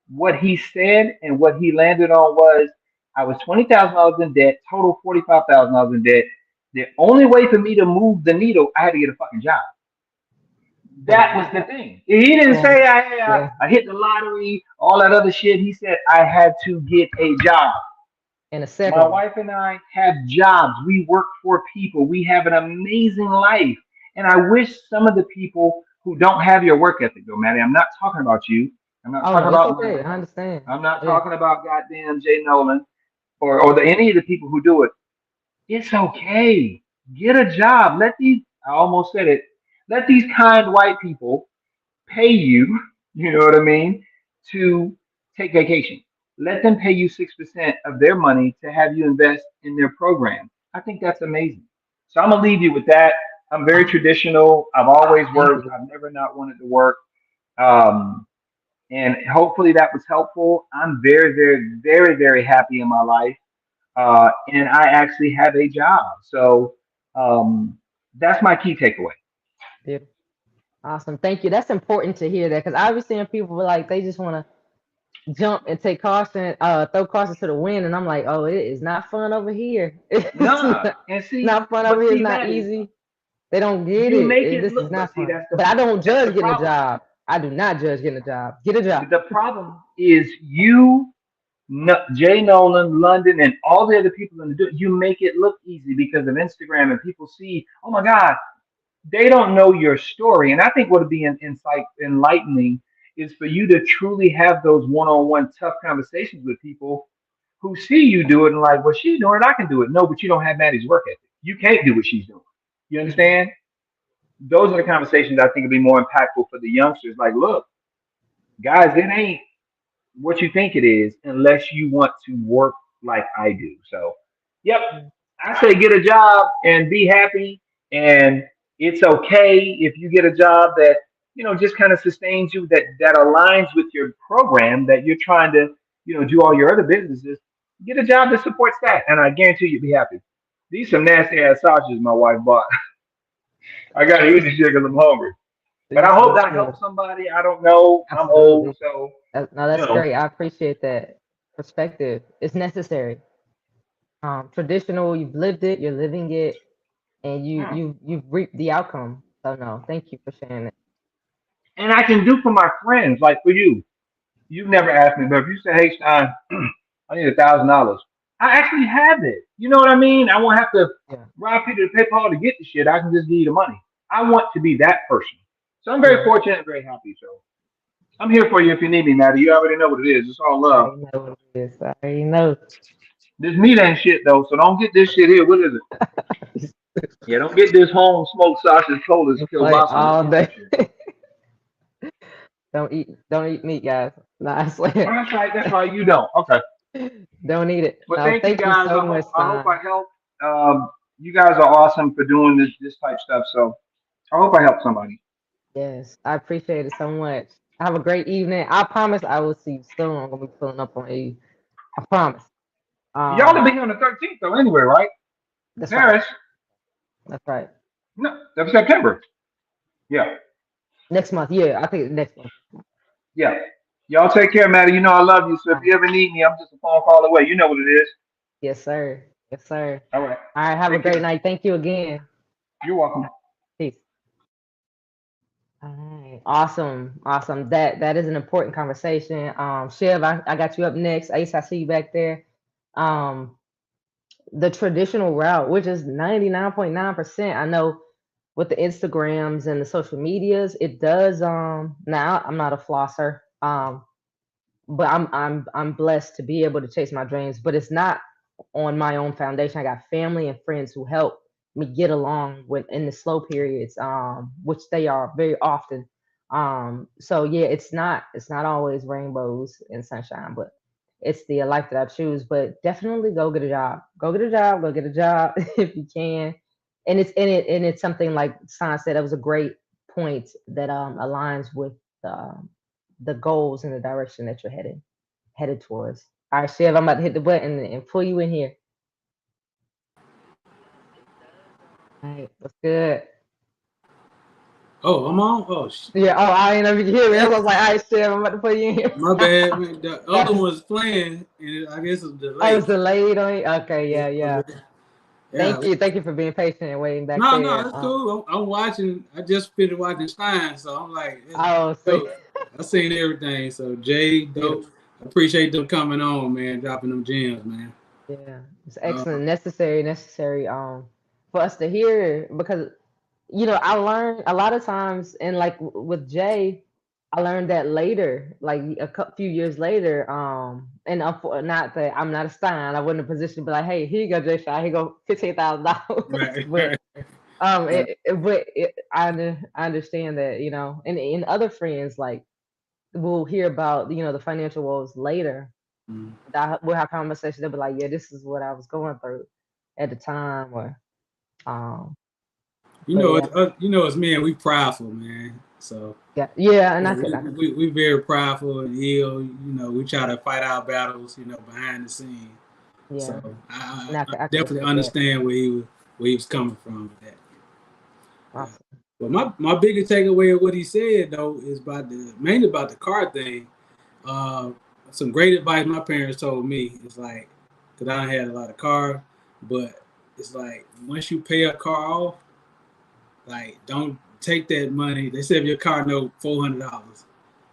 what he said and what he landed on was I was $20,000 in debt, total $45,000 in debt. The only way for me to move the needle, I had to get a fucking job. That was Wow. the thing. He didn't Well, say yeah. I hit the lottery, all that other shit. He said I had to get a job. In a My second. wife and I have jobs. We work for people. We have an amazing life. And I wish some of the people who don't have your work ethic, though, Maddie, I'm not talking about you. I'm not Oh talking no, it's about okay. London. I understand. I'm not Yeah. talking about goddamn Jay Nolan any of the people who do it. It's okay. Get a job. I almost said it, let these kind white people pay you, you know what I mean, to take vacation. Let them pay you 6% of their money to have you invest in their program. I think that's amazing. So I'm gonna leave you with that. I'm very traditional. I've always Thank worked. you. I've never not wanted to work. Um, and hopefully that was helpful. I'm very, very, very, very happy in my life. And I actually have a job. So um, that's my key takeaway. Yeah. Awesome. Thank you. That's important to hear that because I was seeing people like they just want to jump and take caution, throw caution to the wind, and I'm like, oh, it is not fun over here. It's Nah, and see, not fun over but here. It's see, not Maddie, easy. They don't get you it. make it This is look, but not see, fun. But I don't that's the judge getting a problem. job. I do not judge getting a job. Get a job. The problem is you, Jay Nolan, London, and all the other people in the you make it look easy because of Instagram, and people see, oh my God, they don't know your story. And I think what would be enlightening is for you to truly have those one-on-one tough conversations with people who see you do it and like, well, she's doing it, I can do it. No, but you don't have Maddie's work ethic. You can't do what she's doing. You Mhm. understand? Those are the conversations I think would be more impactful for the youngsters. Like, look, guys, it ain't what you think it is unless you want to work like I do. So, yep, Yeah. I say get a job and be happy. And it's okay if you get a job that, just kind of sustains you, that aligns with your program that you're trying to, do all your other businesses. Get a job that supports that. And I guarantee you'll be happy. These some nasty ass sausages my wife bought. I got to eat this shit because I'm hungry. But I Yes, hope sir. that helps somebody. I don't know. I'm old, Absolutely. so, No, you that's know. great. I appreciate that perspective. It's necessary. Traditional. You've lived it. You're living it, and Hmm. you've reaped the outcome. So no, thank you for sharing it. And I can do for my friends, like for you. You've never asked me, but if you say, "Hey, Stein, I need $1,000," I actually have it. You know what I mean? I won't have to Yeah. rob Peter to pay Paul to get the shit. I can just give you the money. I want to be that person. So I'm very Yeah. fortunate and very happy. So I'm here for you if you need me, Maddie. You already know what it is. It's all I love. already know what it is. I already know. This meat ain't shit though, so don't get this shit here. What is it? Yeah, don't get this home smoked sausage cold as It's like kielbasa. Don't all get that day. shit. Don't eat meat, guys. Nah, I Oh, swear. that's right. That's right. You don't. Okay. Don't eat it. But No, thank you thank you guys. so much, I hope Stein. I helped. You guys are awesome for doing this type stuff. So I hope I helped somebody. Yes, I appreciate it so much. Have a great evening. I promise I will see you soon. I'm gonna be pulling up on you. I promise. Y'all will be Um, here on the 13th though, anyway, right? that's right. Paris. That's right. No, that's September. Yeah, Next month. Yeah, I think next month. yeah. Y'all take care, Maddie. You know I love you. So if All right. you ever need me, I'm just a phone call away. You know what it is. Yes, sir. Yes, sir. All right. All right. Have a Take great care. night. Thank you again. You're welcome. Peace. All right. Awesome. Awesome. That is an important conversation. Shiv, I got you up next. Ace, I see you back there. Um, the traditional route, which is 99.9%. I know with the Instagrams and the social medias, it does now I'm not a flosser. But I'm blessed to be able to chase my dreams, but it's not on my own foundation. I got family and friends who help me get along with in the slow periods, which they are very often. So yeah, it's not always rainbows and sunshine, but it's the life that I choose. But definitely go get a job. Go get a job. Go get a job if you can. And it's something like Science said. That was a great point that aligns with the goals and the direction that you're headed towards. All right, Chev, I'm about to hit the button and pull you in here. All right, what's good? Oh, I'm on. Oh, Yeah. Oh, I ain't know if you can hear me. I yeah. was like, all right, Chev, I'm about to pull you in here. My bad, man. The other That's, one's playing, and I guess it's oh, delayed. it's delayed on you. Okay, Yeah, yeah, yeah. yeah. Thank you for being patient and waiting back No, no, there. it's cool. I'm watching. I just finished watching Stein, so I'm like, it's Oh, see, dope. I seen everything. So Jay, dope. beautiful. I appreciate them coming on, man, dropping them gems, man. Yeah, it's Uh, excellent, necessary. For us to hear because I learned a lot of times, and like with Jay, I learned that later, like few years later. And not that I'm not a Stein, I wasn't in a position to be like, hey, here you go, Jay Stein, here you go $15,000. right, but right, right. I understand that, and in other friends, like we'll hear about the financial woes later. Mm. That we'll have conversations. They'll be like, yeah, this is what I was going through at the time, or um, but yeah, As men, we prideful, man. So yeah, yeah, and yeah, I could, I could, we very prideful and ill. We try to fight our battles, behind the scene. So yeah, I, and I I could definitely respect that. understand where he was coming from with that. Yeah. Awesome. But my biggest takeaway of what he said though is mainly about the car thing. Uh, some great advice my parents told me is like, because I had a lot of cars, but it's like once you pay a car off, like don't take that money. They said if your car note $400,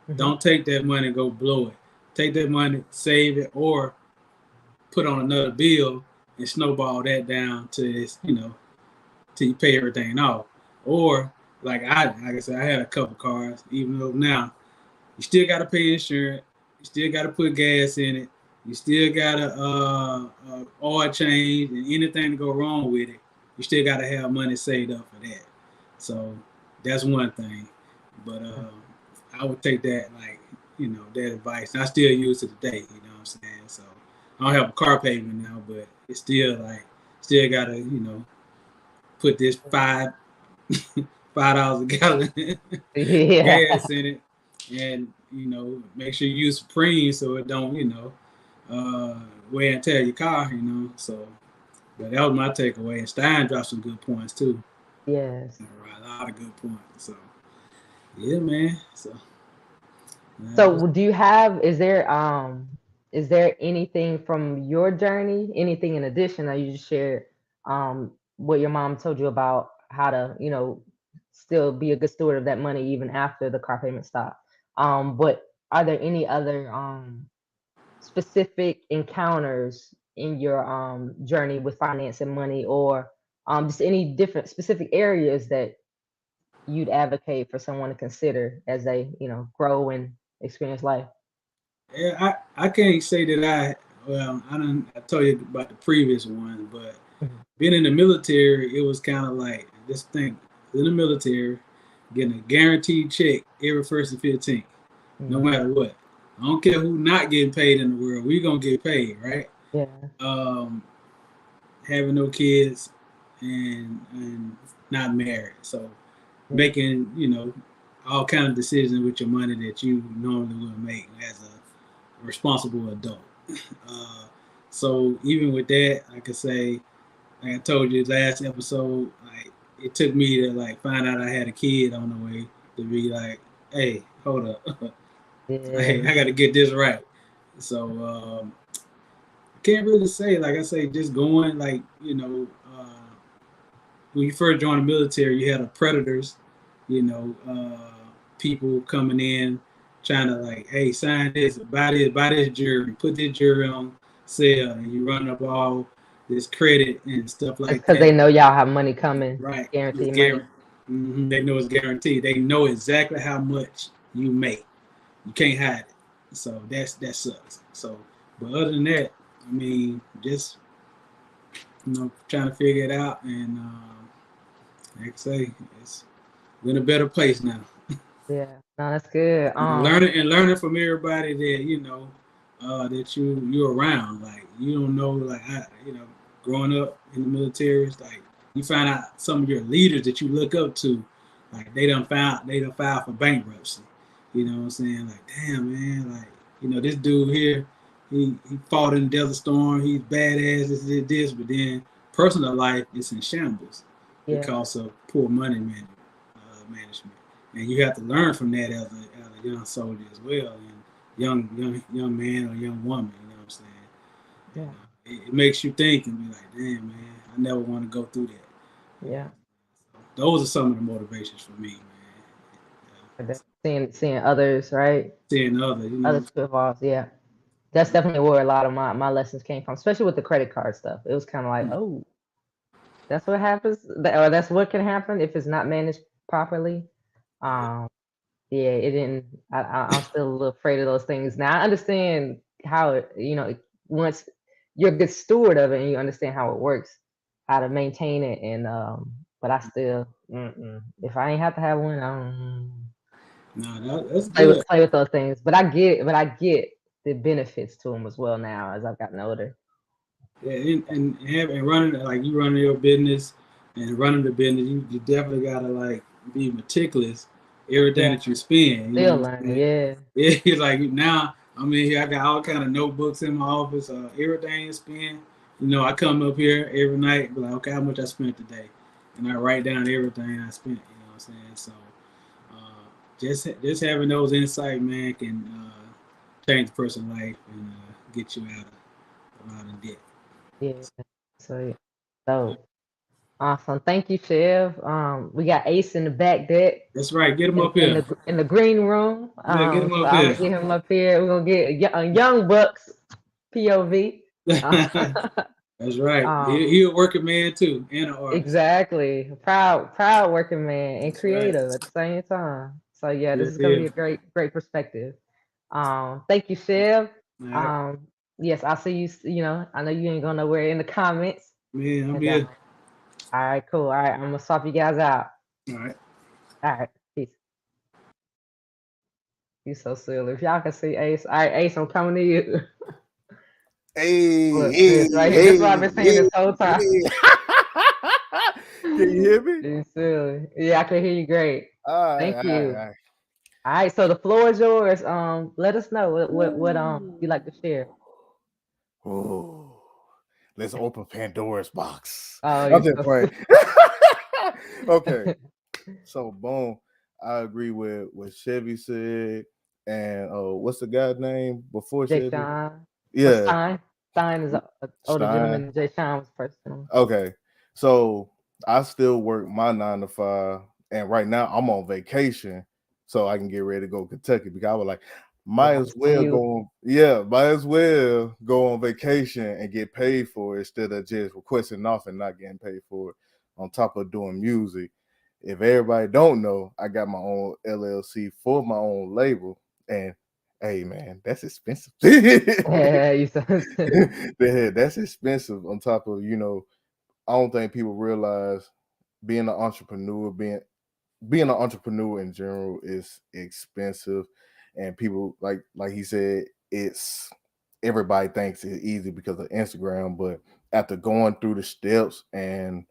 Hmm. don't take that money and go blow it. Take that money, save it, or put on another bill and snowball that down to this, till you pay everything off. Or like I said, I had a couple cars. Even though now you still got to pay insurance, you still got to put gas in it, you still got to oil change, and anything to go wrong with it, you still got to have money saved up for that. So that's one thing. But I would take that that advice. And I still use it today. You know what I'm saying? So I don't have a car payment now, but it's still like still gotta put this $5 a gallon Yeah, gas in it, and make sure you use Supreme so it don't wear and tear your car. So but that was my takeaway. And Stein dropped some good points too. yes. Right, a lot of good points. So yeah, man. So So, do you have? Is there anything from your journey? Anything in addition that you just shared? What your mom told you about how to, still be a good steward of that money even after the car payment stopped. But are there any other specific encounters in your journey with finance and money, or just any different specific areas that you'd advocate for someone to consider as they, grow and experience life? Yeah, I can't say that I told you about the previous one, but Mhm. being in the military, it was kind of like this thing in the military, getting a guaranteed check every first and 15th, no Mhm. matter what. I don't care who not getting paid in the world, we gonna get paid, right? Yeah. Um, Having no kids and not married, so Yeah. making all kind of decisions with your money that you normally wouldn't make as a responsible adult. Uh, so even with that, I could say, like I told you last episode, like it took me to like find out I had a kid on the way to be like, hey, hold up, hey, Yeah. I got to get this right. So I can't really say, like I say, just going like when you first joined the military, you had the predators, people coming in trying to like, hey, sign this, buy this jury, put this jury on sale, and you run up all this credit and stuff Just like because they that. know y'all have money coming, Right? It's guaranteed money. guaranteed. They know it's guaranteed. They know exactly how much you make. You can't hide it. So that sucks. So, but other than that, I mean, just trying to figure it out, and like I say, it's we're in a better place now. Yeah. No, that's good. And learning from everybody that that you're around. Like you don't know, like growing up in the military, it's like you find out some of your leaders that you look up to, like they done filed for bankruptcy. You know what I'm saying? Like, damn man, like this dude here, he fought in the Desert Storm, he's badass, this, but then personal life is in shambles Yeah. because of poor management. And you have to learn from that as a young soldier as well, and young man or young woman. You know what I'm saying? And Yeah. it makes you think and be like, damn man, I never want to go through that. Yeah. So those are some of the motivations for me, man. And then seeing others, right? Seeing others, Others pitfalls. Yeah. That's definitely where a lot of my lessons came from, especially with the credit card stuff. It was kind of like, oh, that's what happens, or that's what can happen if it's not managed properly. Um, yeah, it didn't. I'm still a little afraid of those things now. I understand how it, once you're a good steward of it and you understand how it works, how to maintain it, and but I still, if I ain't have to have one, I don't no, that's play with good. play with those things. But I get the benefits to them as well now as I've gotten older. Yeah, and running like you running your business and running the business, you definitely gotta like be meticulous everything Yeah, that you spend. You know still what I'm learning. saying? Yeah, Yeah, it's like now I'm in here. I got all kind of notebooks in my office. Everything is spent. I come up here every night, be like, okay, how much I spent today, and I write down everything I spent. You know what I'm saying? So just having those insight, man, can change the person's life and get you out of debt. yeah. So awesome. Thank you, Chev. We got Ace in the back deck That's right. Get them in, up in here. the in the green room. Yeah, get them So up I'm gonna here. get him up here. We're gonna get a young Bucks POV. That's right. um, He a working man too, and an artist. exactly. Proud working man and That's right. creative at the same time. So yeah, this Yes, is gonna yeah. be a great perspective. Thank you, Chev. All right, Yes, I'll see you. I know you ain't going nowhere in the comments. man. I'm And here. all right, cool. All right, I'm gonna swap you guys out. All right. All right, peace. You so silly. If y'all can see Ace, all right, Ace, I'm coming to you. Hey, Look, hey, this right here. This is what I've hey, been saying hey, this whole time. hey. Can you hear me? You silly. Yeah, I can hear you great. All right, Thank all right, all you. right. All right, so the floor is yours. Let us know what you like to Ooh. share. Ooh. Let's open Pandora's box. Oh, I'm you're just so playing. silly. Okay, so boom. I agree with what Chevy said, and what's the guy's name before Jay Chevy? Sean or Yeah, Stein. Stein is a older Stein. gentleman. Jay Sean was the first one. Okay, so I still work my 9 to 5, and right now I'm on vacation, so I can get ready to go to Kentucky because I was like, might as well might as well go on vacation and get paid for it instead of just requesting off and not getting paid for it on top of doing music. If everybody don't know, I got my own LLC for my own label, and hey man, that's expensive. Yeah, you said That's expensive on top of, I don't think people realize being an entrepreneur, being an entrepreneur in general is expensive, and people like he said, it's everybody thinks it's easy because of Instagram, but after going through the steps and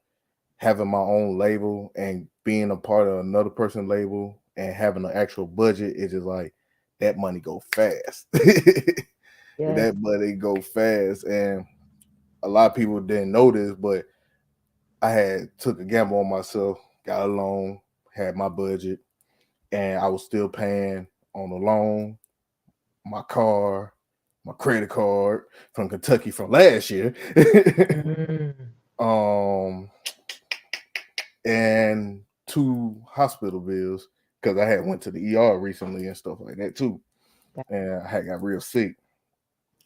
having my own label and being a part of another person's label and having an actual budget, it's just like that money go fast. yeah. That money go fast, and a lot of people didn't know this, but I had took a gamble on myself, got a loan, had my budget, and I was still paying on the loan, my car, my credit card from Kentucky from last year, Mm, um, and 2 hospital bills because I had went to the ER recently and stuff like that too, yeah, and I had got real sick.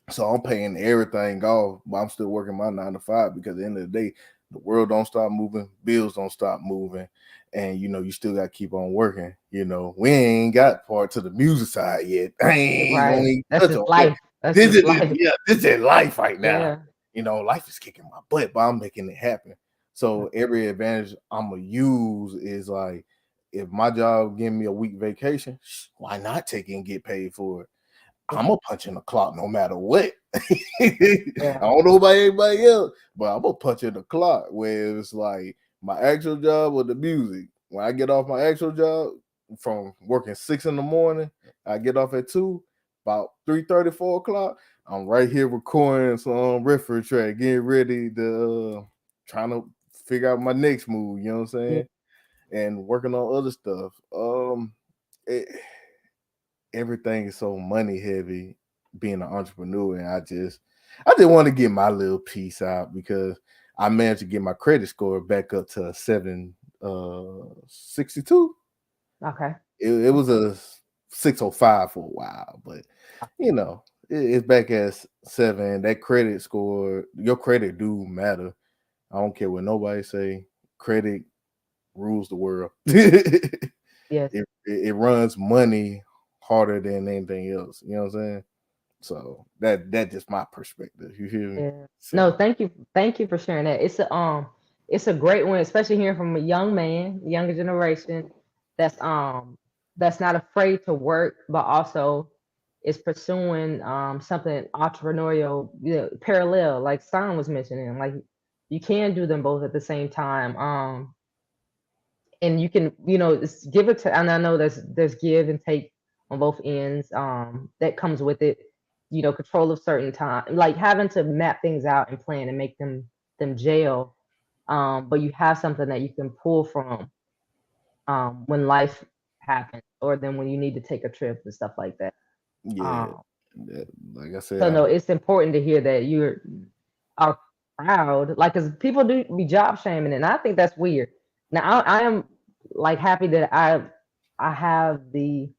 So I'm paying everything off, but I'm still working my 9 to 5 because at the end of the day, the world don't stop moving, bills don't stop moving, and you still got to keep on working. We ain't got part to the music side yet. I ain't gonna right. even That's touch just on that. life. That's This just is life. yeah, this is life right now. Yeah. Life is kicking my butt, but I'm making it happen. So every advantage I'm gonna use is like, if my job give me a week vacation, why not take it and get paid for it? I'm gonna punch in the clock no matter what. I Yeah. don't know about anybody else, but I'm gonna punch in the clock. Where it's like my actual job or the music. When I get off my actual job from working 6 in the morning, I get off at 2, about 3:30, 4 o'clock. I'm right here recording some reference track, getting ready to trying to figure out my next move. You know what I'm Yeah. saying? And working on other stuff. It, everything is so money heavy being an entrepreneur, and I just want to get my little piece out because I managed to get my credit score back up to 762. Okay. It was a 605 for a while, but it's back at 7. That credit score, your credit do matter. I don't care what nobody say, credit rules the world. Yes. It runs money harder than anything else. You know what I'm saying? So that just my perspective. You hear me? Yeah. No, So thank you for sharing that. It's a great one, especially hearing from a young man, younger generation that's um that's not afraid to work, but also is pursuing something entrepreneurial, parallel, like Stein was mentioning. Like you can do them both at the same time. And you can, give it to, and I know there's give and take on both ends, that comes with it, control of certain time, like having to map things out and plan and make them jail, but you have something that you can pull from, when life happens, or then when you need to take a trip and stuff like that. yeah, um like I so said, no, it's important to hear that you are proud, like, because people do be job shaming, and I think that's weird. Now I am like happy that I have the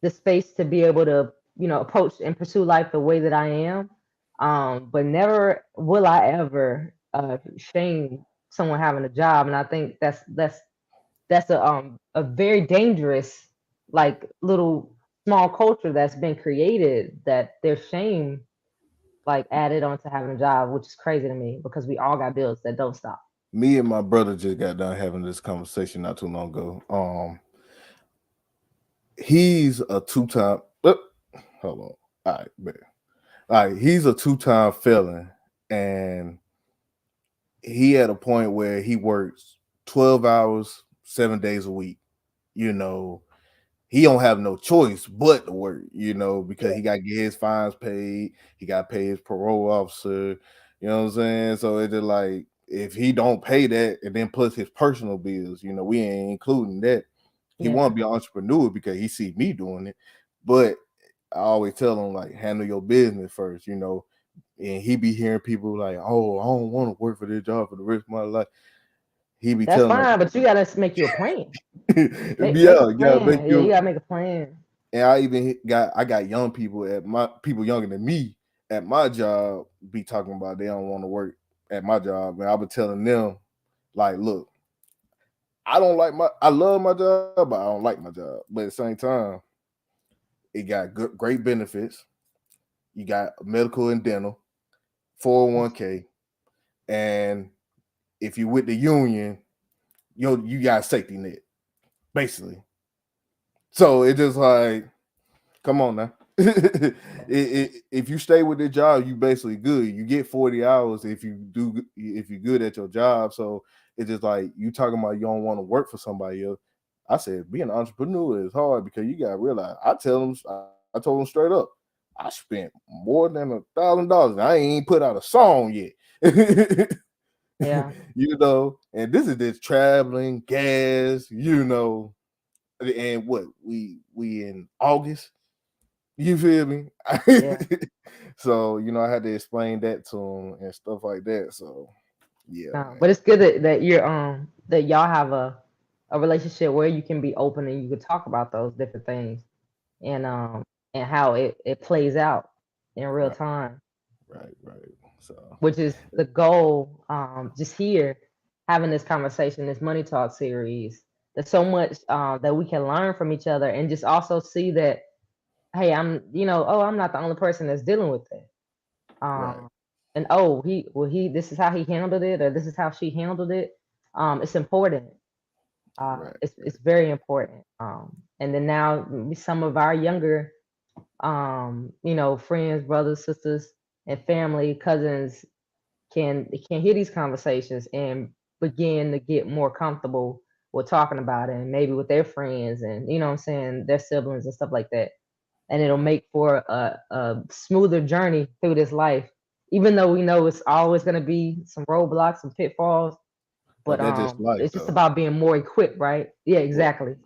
space to be able to, approach and pursue life the way that I am. But never will I ever shame someone having a job, and I think that's a very dangerous, like, little small culture that's been created, that there's shame like added on to having a job, which is crazy to me because we all got bills that don't stop. me and my brother just got done having this conversation not too long ago. He's a two-time. Hold on. All right, man. All right, he's a two-time felon, and he at a point where he works 12 hours, 7 days a week. You know, he don't have no choice but to work, because he got to get his fines paid, he got to pay his parole officer, you know what I'm saying? So it's just like, if he don't pay that, and then plus his personal bills, we ain't including that. He Yeah, want to be an entrepreneur because he see me doing it, but I always tell him, like, handle your business first, and he be hearing people like, oh, I don't want to work for this job for the rest of my life. He be that's telling them, fine, but you gotta make you a plan. Make yeah, a yeah, make plan. Yeah, you you gotta make a plan. And I got young people at my people younger than me at my job be talking about they don't want to work at my job, and I was telling them like, look, I love my job, but I don't like my job. But at the same time, it got great benefits. You got medical and dental, 401k, and if you with the union, you got a safety net, basically. So it just like, come on now. If you stay with the job, you basically good. You get 40 hours if you're good at your job. So it's just like you talking about you don't want to work for somebody else. I said being an entrepreneur is hard because you gotta realize. I told them straight up, I spent more than $1,000. I ain't put out a song yet. Yeah. And this is just traveling, gas, and what we in August. You feel me? Yeah. So I had to explain that to him and stuff like that. So yeah, No, man. but it's good that you're that y'all have a relationship where you can be open and you can talk about those different things and and how it plays out in real Right, time, right. So which is the goal. Just here having this conversation, this money talk series. There's so much that we can learn from each other and just also see that, hey, I'm not the only person that's dealing with it. right, And oh, this is how he handled it, or this is how she handled it. It's important. It's right. very important. And then now some of our younger, friends, brothers, sisters, and family, cousins can hear these conversations and begin to get more comfortable with talking about it, and maybe with their friends, and what I'm saying, their siblings and stuff like that, and it'll make for a smoother journey through this life, even though we know it's always going to be some roadblocks, some pitfalls. But But that's just life, it's just though. about being more equipped, right? Yeah, Right. exactly.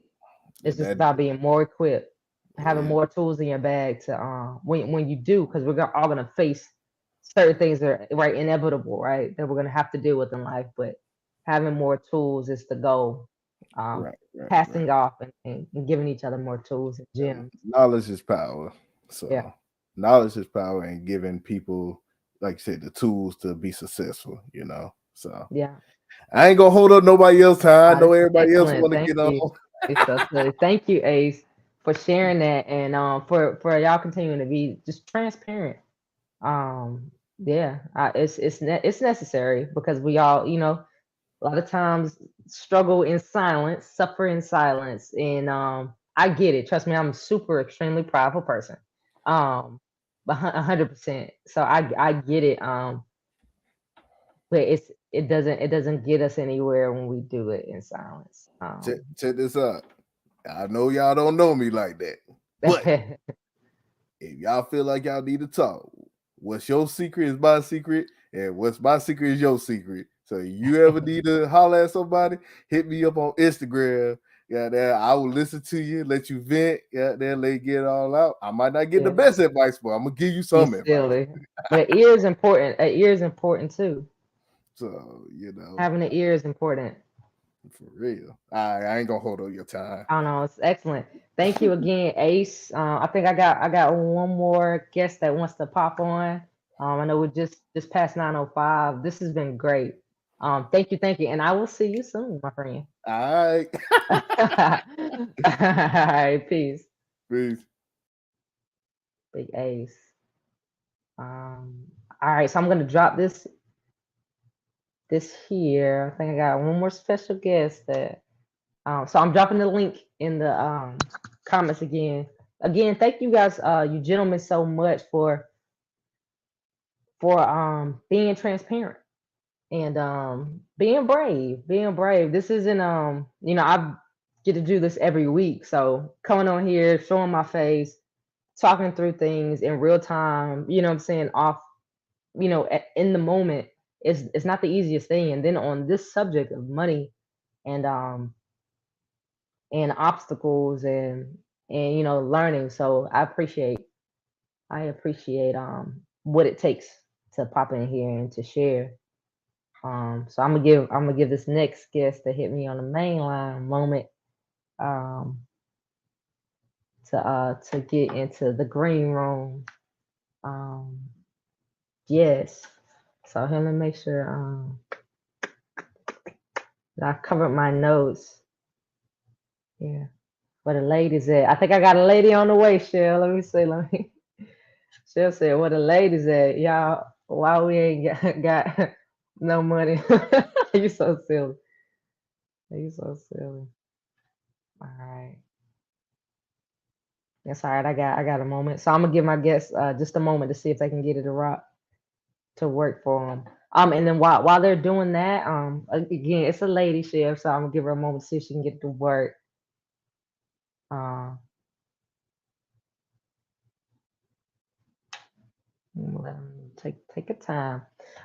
It's just That about being more equipped, having yeah, more tools in your bag to when you do, because all gonna face certain things that are right inevitable, right? That we're gonna have to deal with in life. But having more tools is the goal. Um, right. Passing off and giving each other more tools and gems. Knowledge is power. Yeah, So knowledge is power, and giving people, like you said, the tools to be successful. So yeah. I ain't gonna hold up nobody else time. I know This is everybody else excellent. want to Thank get on. you. It's so silly. Thank you, Ace, for sharing that and for y'all continuing to be just transparent. Yeah, it's necessary because we all, a lot of times struggle in silence, suffer in silence, and I get it. Trust me, I'm a super extremely prideful person. Um, 100%. So I get it. But it doesn't get us anywhere when we do it in silence. Check this out. I know y'all don't know me like that, but if y'all feel like y'all need to talk, what's your secret is my secret, and what's my secret is your secret. So you ever need to holler at somebody, hit me up on Instagram. Yeah, there I will listen to you, let you vent. Yeah, there, let you get it all out. I might not get the Yeah, best advice, but I'm gonna give you you some advice. silly. But an ear is important. An ear is important too. So Having an ear is important. for real. I ain't gonna hold on your time. I don't know. It's excellent. Thank you again, Ace. I think I got one more guest that wants to pop on. I know we're just past 9:05. This has been great. Thank you, and I will see you soon, my friend. All right. All right, peace. Peace. Big Ace. Um, all right, so I'm gonna drop this here. I think I got one more special guest that. So I'm dropping the link in the comments again. Again, thank you guys, you gentlemen, so much for being transparent and being brave. Being brave. This isn't I get to do this every week. So coming on here, showing my face, talking through things in real time. You know what I'm saying? Off. In the moment, it's not the easiest thing. And then on this subject of money and obstacles and learning. So I appreciate what it takes to pop in here and to share. So I'm gonna give this next guest to hit me on the main line moment um to get into the green room. Yes. So here, let me make sure that I covered my notes. Yeah. Where the ladies at? I think I got a lady on the way, Shell. Let me see. Let me. Shell said, "Where the ladies at, y'all? Why we ain't got no money?" You so silly. You so silly. All right. That's all right. I got a moment. So I'm gonna give my guests just a moment to see if they can get it to work for them. And then while they're doing that, again, it's a lady chef, so I'm gonna give her a moment to see if she can get it to work. Uh, let 'em take a time.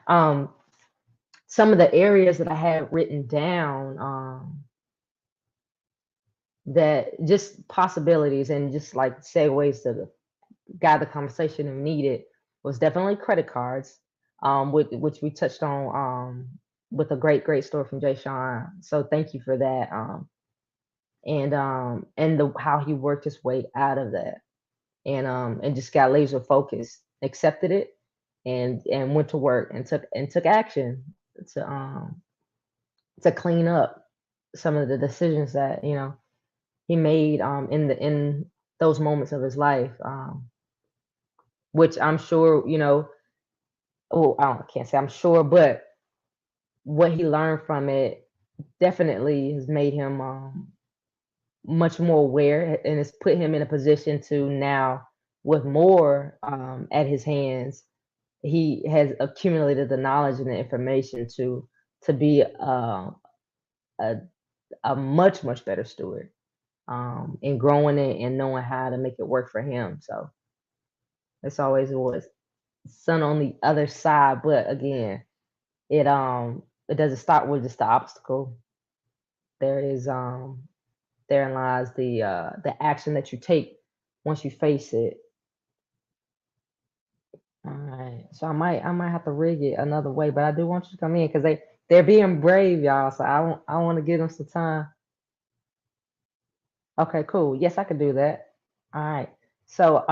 Um, some of the areas that I had written down, that just possibilities and just like segues to guide the conversation if needed, was definitely credit cards, which we touched on with a great story from Jay Sean. So thank you for that. And the how he worked his way out of that, and just got laser focused, accepted it, and went to work and took action to um to clean up some of the decisions that he made in those moments of his life, which I'm sure oh, I can't say I'm sure, but what he learned from it definitely has made him much more aware, and it's put him in a position to now, with more at his hands, he has accumulated the knowledge and the information to be a, a much better steward, in growing it and knowing how to make it work for him. So it's always was sun on the other side, but again, it doesn't start with just the obstacle. There is therein lies the action that you take once you face it. All right, so I might have to rig it another way, but I do want you to come in because they're being brave, y'all. So I want to give them some time. Okay, cool. Yes, I can do that. All right. So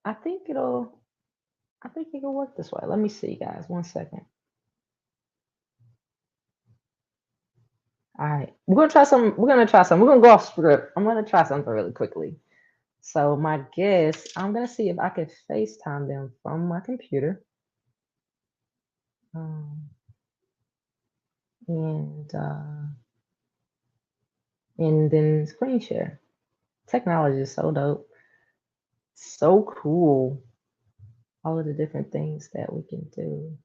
I think it'll I think it can work this way. Let me see, guys. 1 second. All right, we're gonna try some. We're gonna try some. We're gonna go off script. I'm gonna try something really quickly. So my guess, I'm gonna see if I can FaceTime them from my computer, um, and uh, and then screen share. Technology is so dope, so cool. All of the different things that we can do.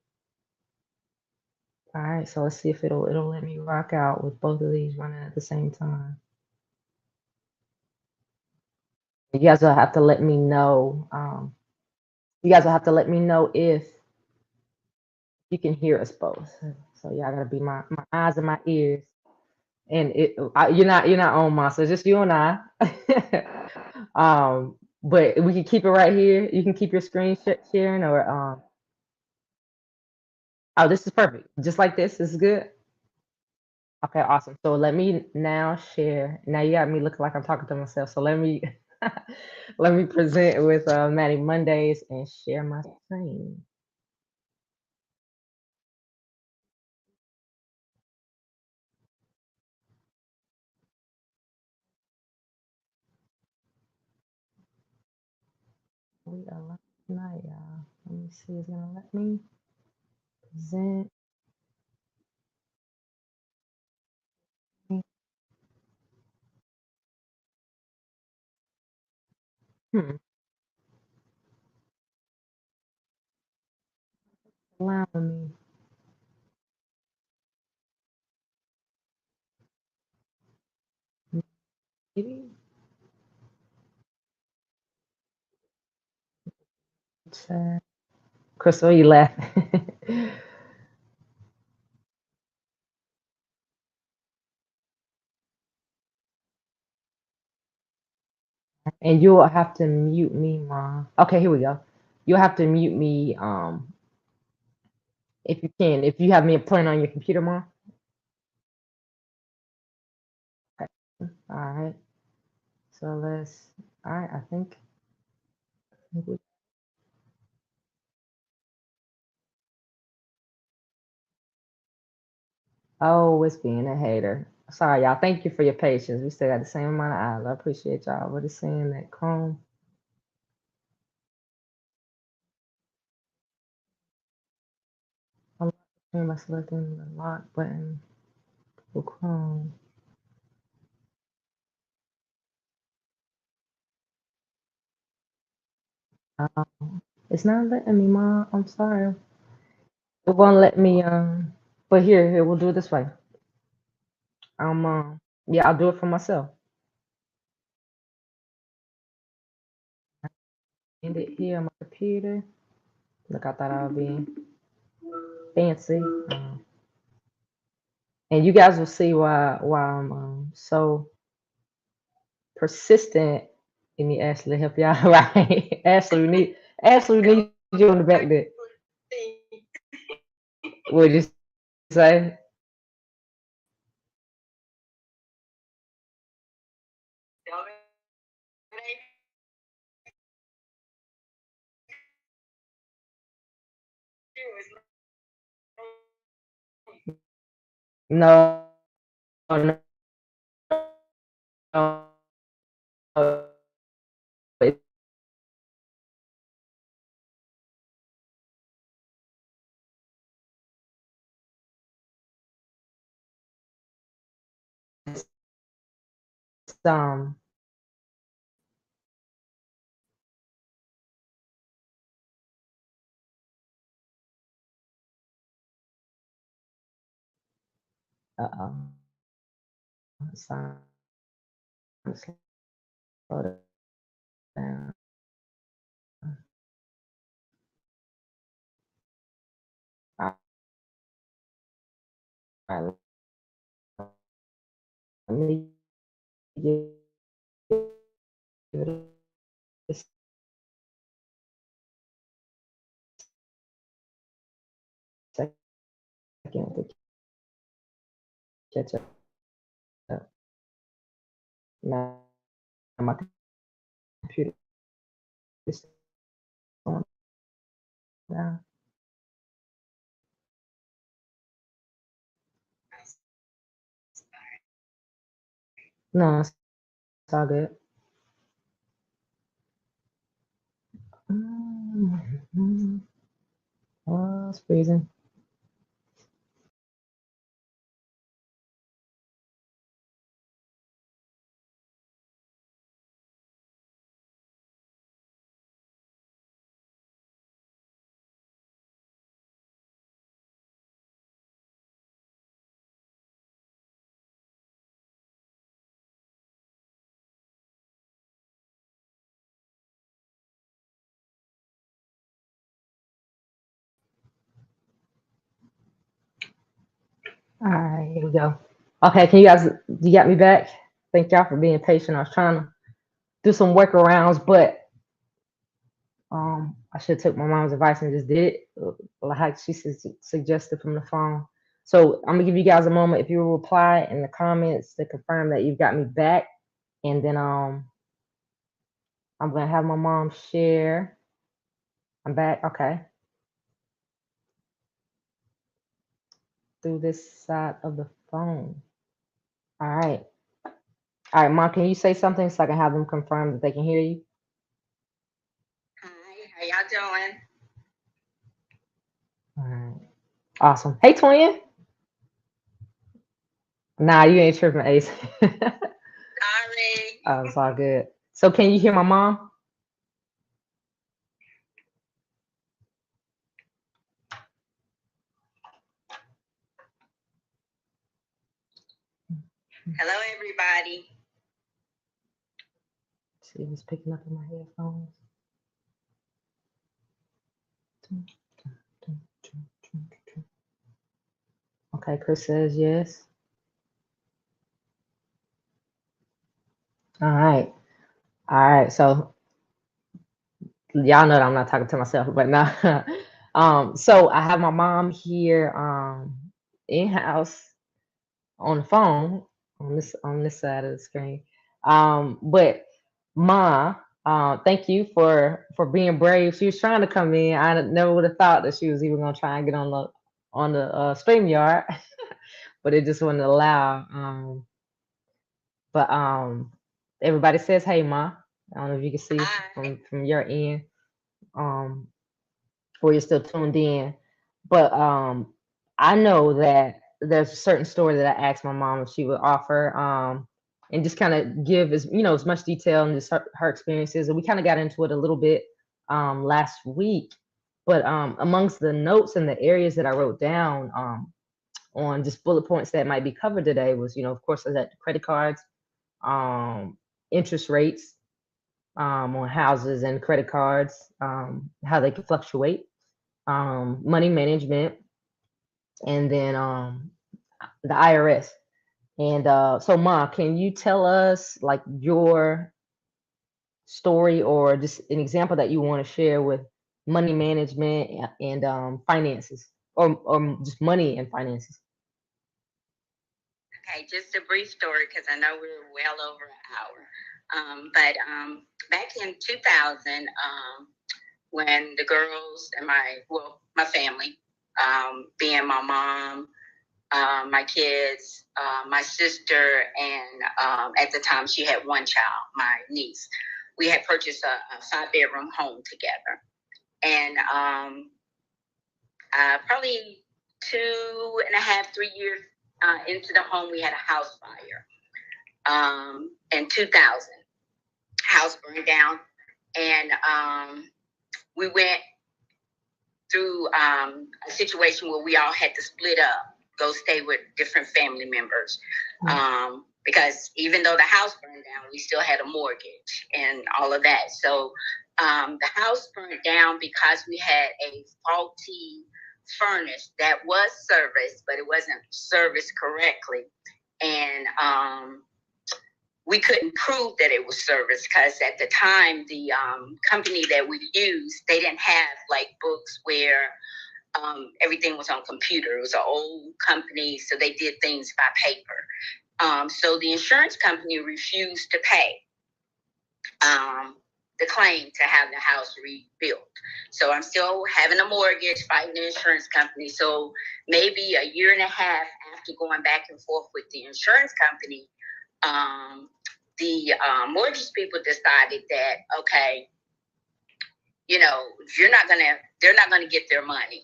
All right, so let's see if it'll let me rock out with both of these running at the same time. You guys will have to let me know. You guys will have to let me know if you can hear us both. So y'all gotta be my eyes and my ears. And you're not on my, so it's just you and I. But we can keep it right here. You can keep your screen sharing, or oh, this is perfect. Just like this is good. Okay, awesome. So let me now share. Now you got me looking like I'm talking to myself. So let me let me present with Mattie Mondays and share my screen. We are live tonight, y'all. Let me see. It's gonna let me present. Hmm. Allowing me. Maybe. Chat. Crystal, you laughing? And you'll have to mute me, Ma. Okay, here we go. You'll have to mute me, if you can. If you have me playing on your computer, Ma. Okay. All right. So let's All right, I think oh, it's being a hater. Sorry, y'all. Thank you for your patience. We still got the same amount of eyes. I appreciate y'all. What is saying that Chrome? I'm selecting the lock button for Chrome. It's not letting me, Mom. I'm sorry. It won't let me. But here, we'll do it this way. Yeah, I'll do it for myself. End it here on my computer. Look, I thought I would be fancy. And you guys will see why I'm so persistent in the Ashley help y'all right. Ashley, we need you on the back there. What did you say? No, no, no. It's um uh-oh. Sorry. Slow down. All right, let me give it a second to catch up. Now my computer is slowing down. No, it's all good. Oh, it's freezing. All right, here we go. Okay, you got me back? Thank y'all for being patient. I was trying to do some workarounds, but I should have took my mom's advice and just did it like she suggested from the phone. So I'm gonna give you guys a moment. If you will reply in the comments to confirm that you've got me back, and then I'm gonna have my mom share. I'm back. Okay. Through this side of the phone. All right. All right, Mom, can you say something so I can have them confirm that they can hear you? Hi, how y'all doing? All right. Awesome. Hey, twin. Nah, you ain't tripping, Ace. Sorry. Oh, it's all good. So can you hear my mom? Hello, everybody. See if it's picking up in my headphones. Okay, Chris says yes. All right. All right. So y'all know that I'm not talking to myself, but now so I have my mom here in house on the phone on this side of the screen. But Ma, thank you for being brave. She was trying to come in. I never would have thought that she was even gonna try and get on the StreamYard, but it just wouldn't allow. But everybody says, "Hey, Ma." I don't know if you can see Hi. from your end, um, or you're still tuned in. But I know that there's a certain story that I asked my mom if she would offer, and just kind of give as much detail and just her experiences. And we kind of got into it a little bit last week. But amongst the notes and the areas that I wrote down on just bullet points that might be covered today was, of course, that credit cards, um, interest rates on houses and credit cards, how they can fluctuate, money management, and then the IRS. And so, Ma, can you tell us like your story or just an example that you want to share with money management and finances, or just money and finances? Okay, just a brief story because I know we're well over an hour. But back in 2000, when the girls and my family, being my mom, my kids, my sister, and at the time she had one child, my niece. We had purchased a 5-bedroom home together. And probably 2.5, 3 years into the home, we had a house fire in 2000. House burned down. And we went through a situation where we all had to split up, go stay with different family members. Because even though the house burned down, we still had a mortgage and all of that. So the house burned down because we had a faulty furnace that was serviced, but it wasn't serviced correctly. And we couldn't prove that it was serviced because at the time, the company that we used, they didn't have like books where everything was on computer. It was an old company, so they did things by paper. So the insurance company refused to pay the claim to have the house rebuilt. So I'm still having a mortgage, fighting the insurance company. So maybe a year and a half after going back and forth with the insurance company, the mortgage people decided that, okay, they're not gonna get their money.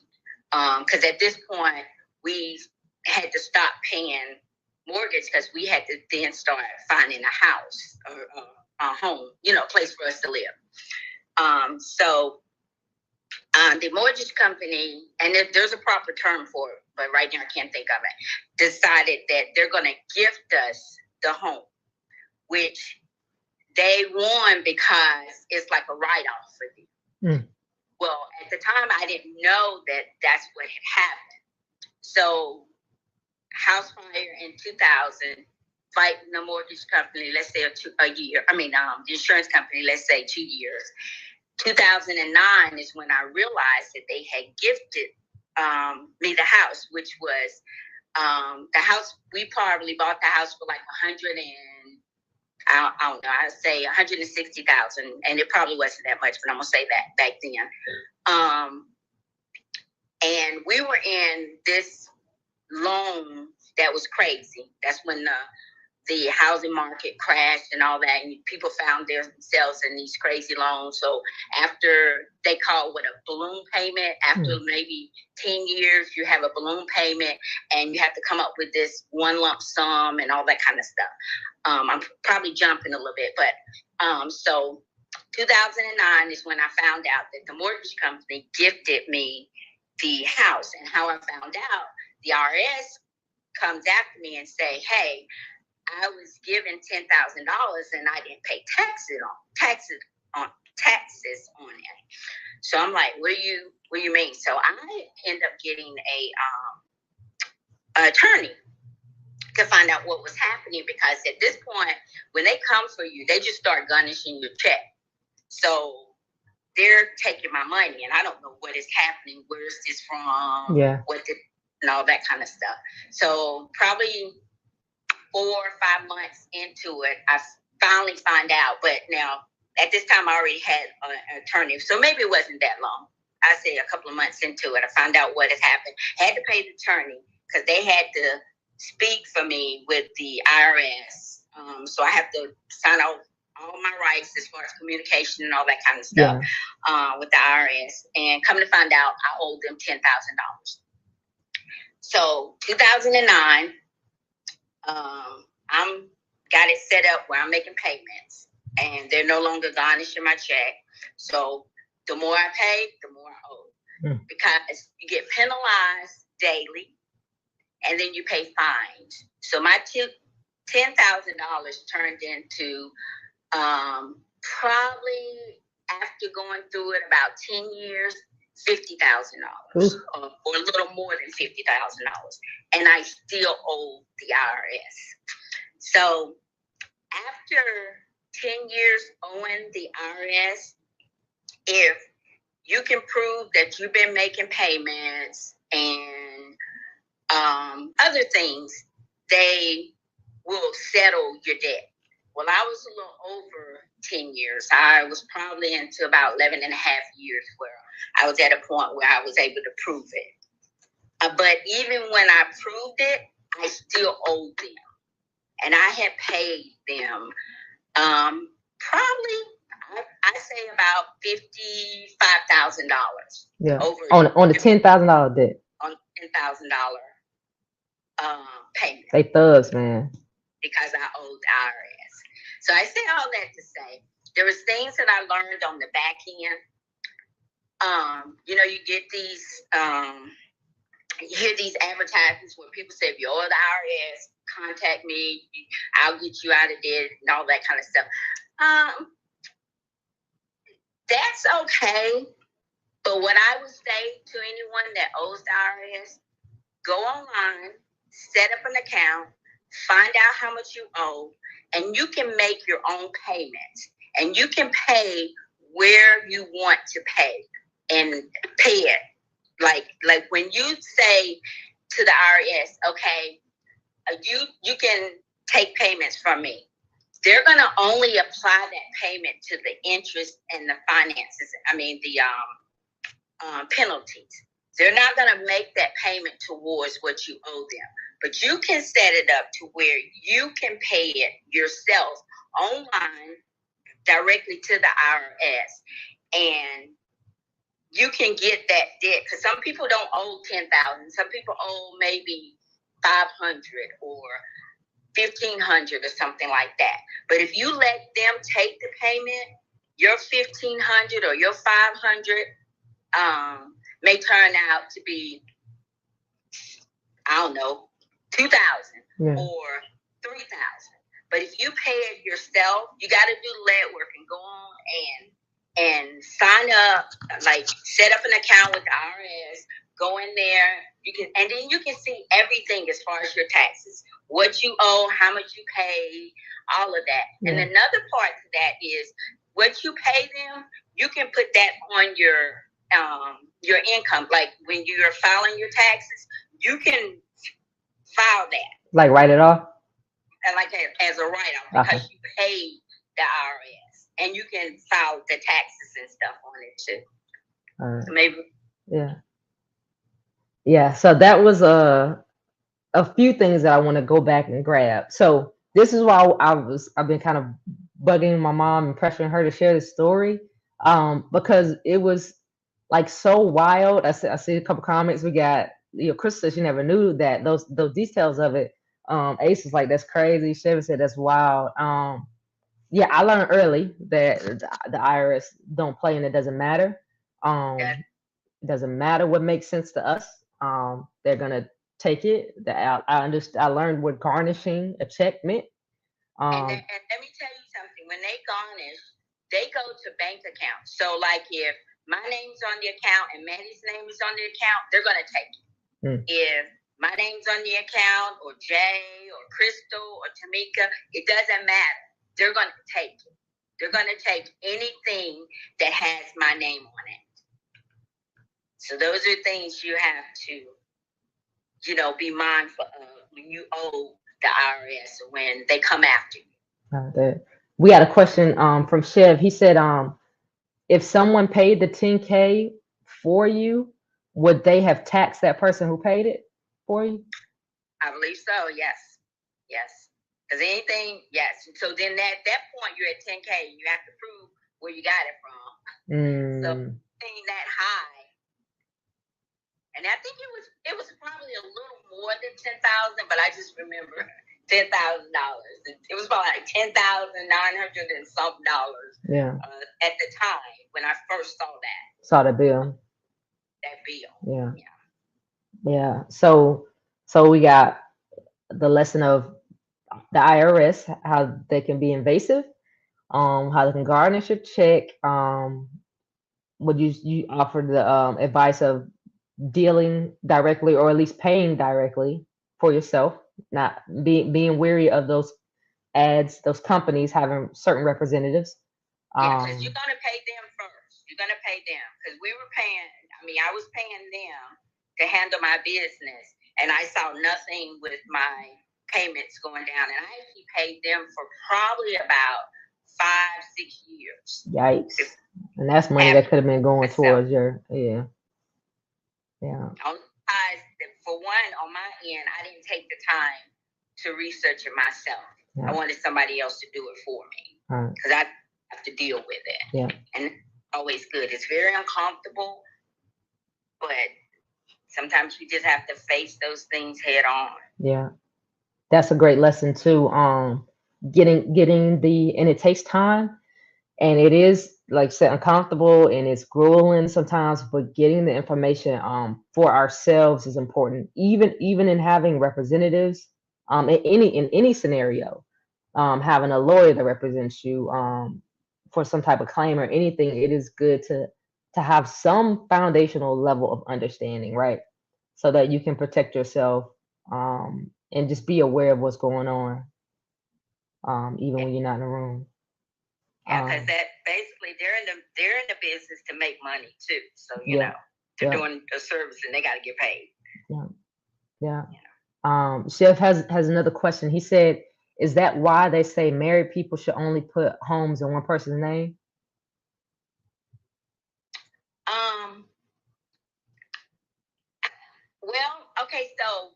Because at this point, we had to stop paying mortgage because we had to then start finding a house or a home, a place for us to live. So the mortgage company, and there's a proper term for it, but right now I can't think of it, decided that they're going to gift us the home, which they won because it's like a write-off for them. Well, at the time, I didn't know that that's what had happened. So house fire in 2000, fighting the mortgage company, let's say a year. The insurance company, let's say 2 years. 2009 is when I realized that they had gifted me the house, which was the house. We probably bought the house for like 100 and I don't know. I'd say 160,000, and it probably wasn't that much, but I'm gonna say that back then. And we were in this loan that was crazy. That's when the housing market crashed and all that, and people found themselves in these crazy loans. So after they call what a balloon payment, after maybe 10 years, you have a balloon payment and you have to come up with this one lump sum and all that kind of stuff. I'm probably jumping a little bit, but so 2009 is when I found out that the mortgage company gifted me the house. And how I found out, the IRS comes after me and say, hey, I was given $10,000 and I didn't pay taxes on it. So I'm like, what do you mean? So I end up getting a attorney to find out what was happening, because at this point, when they come for you, they just start garnishing your check. So they're taking my money, and I don't know what is happening. Where is this from? Yeah. And all that kind of stuff. So probably 4 or 5 months into it, I finally find out. But now, at this time, I already had an attorney, so maybe it wasn't that long. I say a couple of months into it, I found out what had happened. Had to pay the attorney because they had to speak for me with the IRS. So I have to sign out all my rights as far as communication and all that kind of stuff with the IRS. And come to find out, I owed them $10,000. So 2009, I'm got it set up where I'm making payments, and they're no longer garnishing my check. So the more I pay, the more I owe, because you get penalized daily, and then you pay fines. So my $10,000 turned into probably, after going through it about 10 years, $50,000 or a little more than $50,000, and I still owe the IRS. So after 10 years owing the IRS, if you can prove that you've been making payments and other things, they will settle your debt. Well, I was a little over 10 years. I was probably into about 11 and a half years where I was at a point where I was able to prove it. But even when I proved it, I still owed them. And I had paid them probably, I say about $55,000. Yeah. Over on the $10,000 debt. On $10,000 payment. They thugs, man. Because I owed the IRS. So I say all that to say there was things that I learned on the back end. You get these, you hear these advertisements where people say, if you owe the IRS, contact me, I'll get you out of debt and all that kind of stuff. That's okay. But what I would say to anyone that owes the IRS, go online, set up an account, find out how much you owe, and you can make your own payments. And you can pay where you want to pay and pay it. Like when you say to the IRS, okay, you can take payments from me. They're going to only apply that payment to the interest and the finances. The penalties. They're not going to make that payment towards what you owe them. But you can set it up to where you can pay it yourself online directly to the IRS. And you can get that debt, because some people don't owe $10,000. Some people owe maybe $500 or $1,500 or something like that. But if you let them take the payment, your $1,500 or your $500 may turn out to be, I don't know, $2,000 or $3,000. But if you pay it yourself, you got to do the legwork and go on and sign up, like set up an account with the IRS, go in there, and then you can see everything as far as your taxes, what you owe, how much you pay, all of that. Yeah. And another part to that is what you pay them, you can put that on your income. Like when you're filing your taxes, you can file that. Like write it off? And like as a write-off, because you paid the IRS. And you can file the taxes and stuff on it too. So maybe. Yeah. So that was a few things that I want to go back and grab. So this is why I've been kind of bugging my mom and pressuring her to share this story, because it was like so wild. I see a couple comments. We got, Chris said she never knew that those details of it. Ace was like, that's crazy. Chevy said that's wild. Yeah, I learned early that the IRS don't play, and it doesn't matter. It doesn't matter what makes sense to us. They're gonna take it. I learned what garnishing a check meant. And let me tell you something. When they garnish, they go to bank accounts. So, like, if my name's on the account and Maddie's name is on the account, they're gonna take it. If my name's on the account, or Jay, or Crystal, or Tamika, it doesn't matter. They're going to take it. They're going to take anything that has my name on it. So those are things you have to, be mindful of when you owe the IRS or when they come after you. We had a question from Chev. He said, if someone paid the 10K for you, would they have taxed that person who paid it for you? I believe so. Yes. Yes. Because anything, yes. So then at that point, you're at 10K. You have to prove where you got it from. So anything that high, and I think it was probably a little more than 10,000, but I just remember $10,000. It was probably like $10,900 and something dollars. Yeah. At the time when I first saw that. Saw the bill. That bill. Yeah. Yeah. So we got the lesson of the IRS, how they can be invasive, how they can garnish your check. Would you offer the advice of dealing directly, or at least paying directly for yourself, not being weary of those ads, those companies having certain representatives. Yeah, because you're gonna pay them first. You're gonna pay them because we were paying. I mean, I was paying them to handle my business, and I saw nothing with my payments going down. And I actually paid them for probably about 5-6 years. Yikes! And that's money that could have been going towards your yeah. For one, on my end, I didn't take the time to research it myself. Yeah. I wanted somebody else to do it for me because I have to deal with it. Yeah. And it's always good. It's very uncomfortable, but sometimes you just have to face those things head on. Yeah. That's a great lesson too. Getting and it takes time, and it is, like I said, uncomfortable and it's grueling sometimes, but getting the information for ourselves is important. Even in having representatives, in any scenario, having a lawyer that represents you for some type of claim or anything, it is good to have some foundational level of understanding, right? So that you can protect yourself and just be aware of what's going on, even when you're not in the room. Yeah, because that basically they're in the business to make money too. So you know, they're doing a service and they got to get paid. Yeah. Chef has another question. He said, "Is that why they say married people should only put homes in one person's name?" Well, okay, so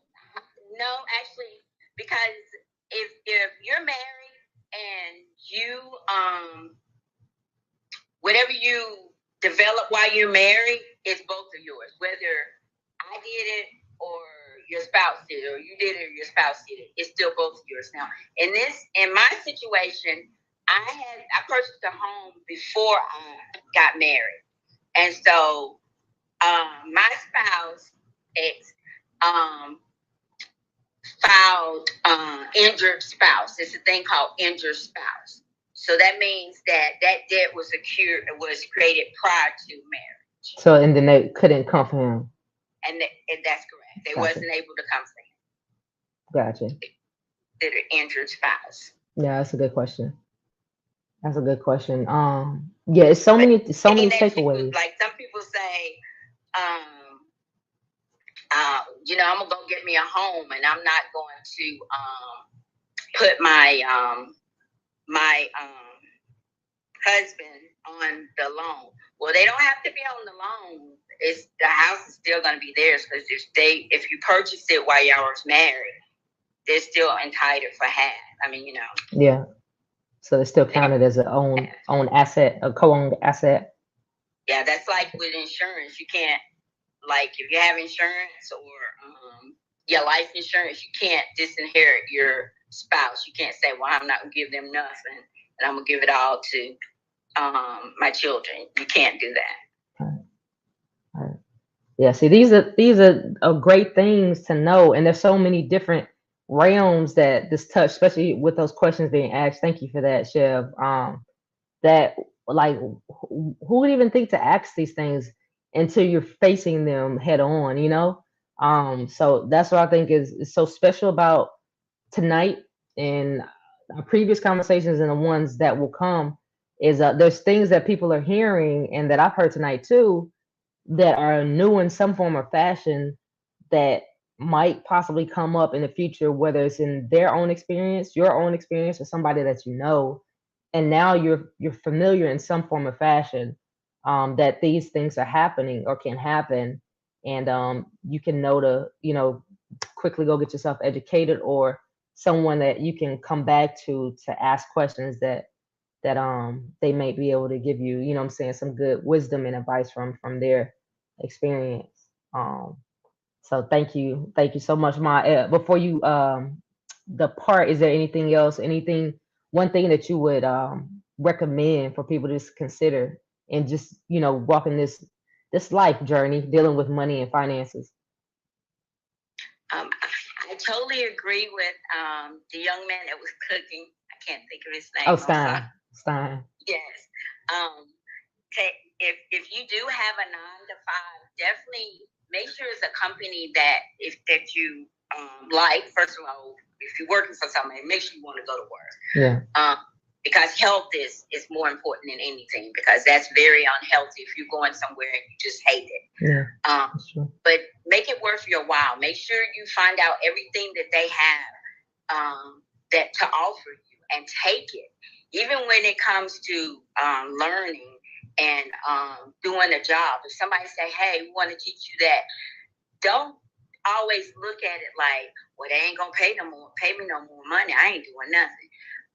no, actually, because if you're married and you whatever you develop while you're married, it's both of yours. Whether I did it or your spouse did it, or you did it or your spouse did it, it's still both of yours. Now, in my situation, I purchased a home before I got married, and so my spouse filed injured spouse. It's a thing called injured spouse. So that means that debt was created prior to marriage. So, and then they couldn't come for him. And that's correct. They wasn't able to come for him. Gotcha. They're injured spouse. Yeah, that's a good question. That's a good question. Yeah, it's so many takeaways. Like some people say, I'm gonna go get me a home, and I'm not going to put my husband on the loan. Well, they don't have to be on the loan. The house is still going to be theirs because if you purchase it while y'all was married, they're still entitled for half. I mean, Yeah. So it's still counted as an own asset, a co-owned asset. Yeah, that's like with insurance. You can't, like, if you have insurance or your life insurance, you can't disinherit your spouse. You can't say, well, I'm not going to give them nothing and I'm going to give it all to my children. You can't do that. All right. Yeah, see, these are great things to know, and there's so many different realms that this touch, especially with those questions being asked. Thank you for that, Chev. That, like, who would even think to ask these things until you're facing them head on, So that's what I think is so special about tonight and our previous conversations and the ones that will come is there's things that people are hearing and that I've heard tonight too that are new in some form or fashion that might possibly come up in the future, whether it's in their own experience, your own experience, or somebody that you know. and now you're familiar in some form of fashion, that these things are happening or can happen, and you can know to, quickly go get yourself educated, or someone that you can come back to ask questions that they may be able to give you, I'm saying, some good wisdom and advice from their experience. So thank you so much, Ma. Before you depart, is there anything else, one thing that you would recommend for people to just consider, and just walking this life journey, dealing with money and finances? I totally agree with the young man that was cooking. I can't think of his name. Oh, Stein. Yes. Um, if you do have a 9 to 5, definitely make sure it's a company that you like. First of all, if you're working for somebody, make sure you want to go to work. Yeah. Because health is more important than anything, because that's very unhealthy if you're going somewhere and you just hate it. Yeah. But make it worth your while. Make sure you find out everything that they have that to offer you, and take it. Even when it comes to learning and doing a job, if somebody say, "Hey, we want to teach you that," don't always look at it like, "Well, they ain't gonna pay me no more money. I ain't doing nothing."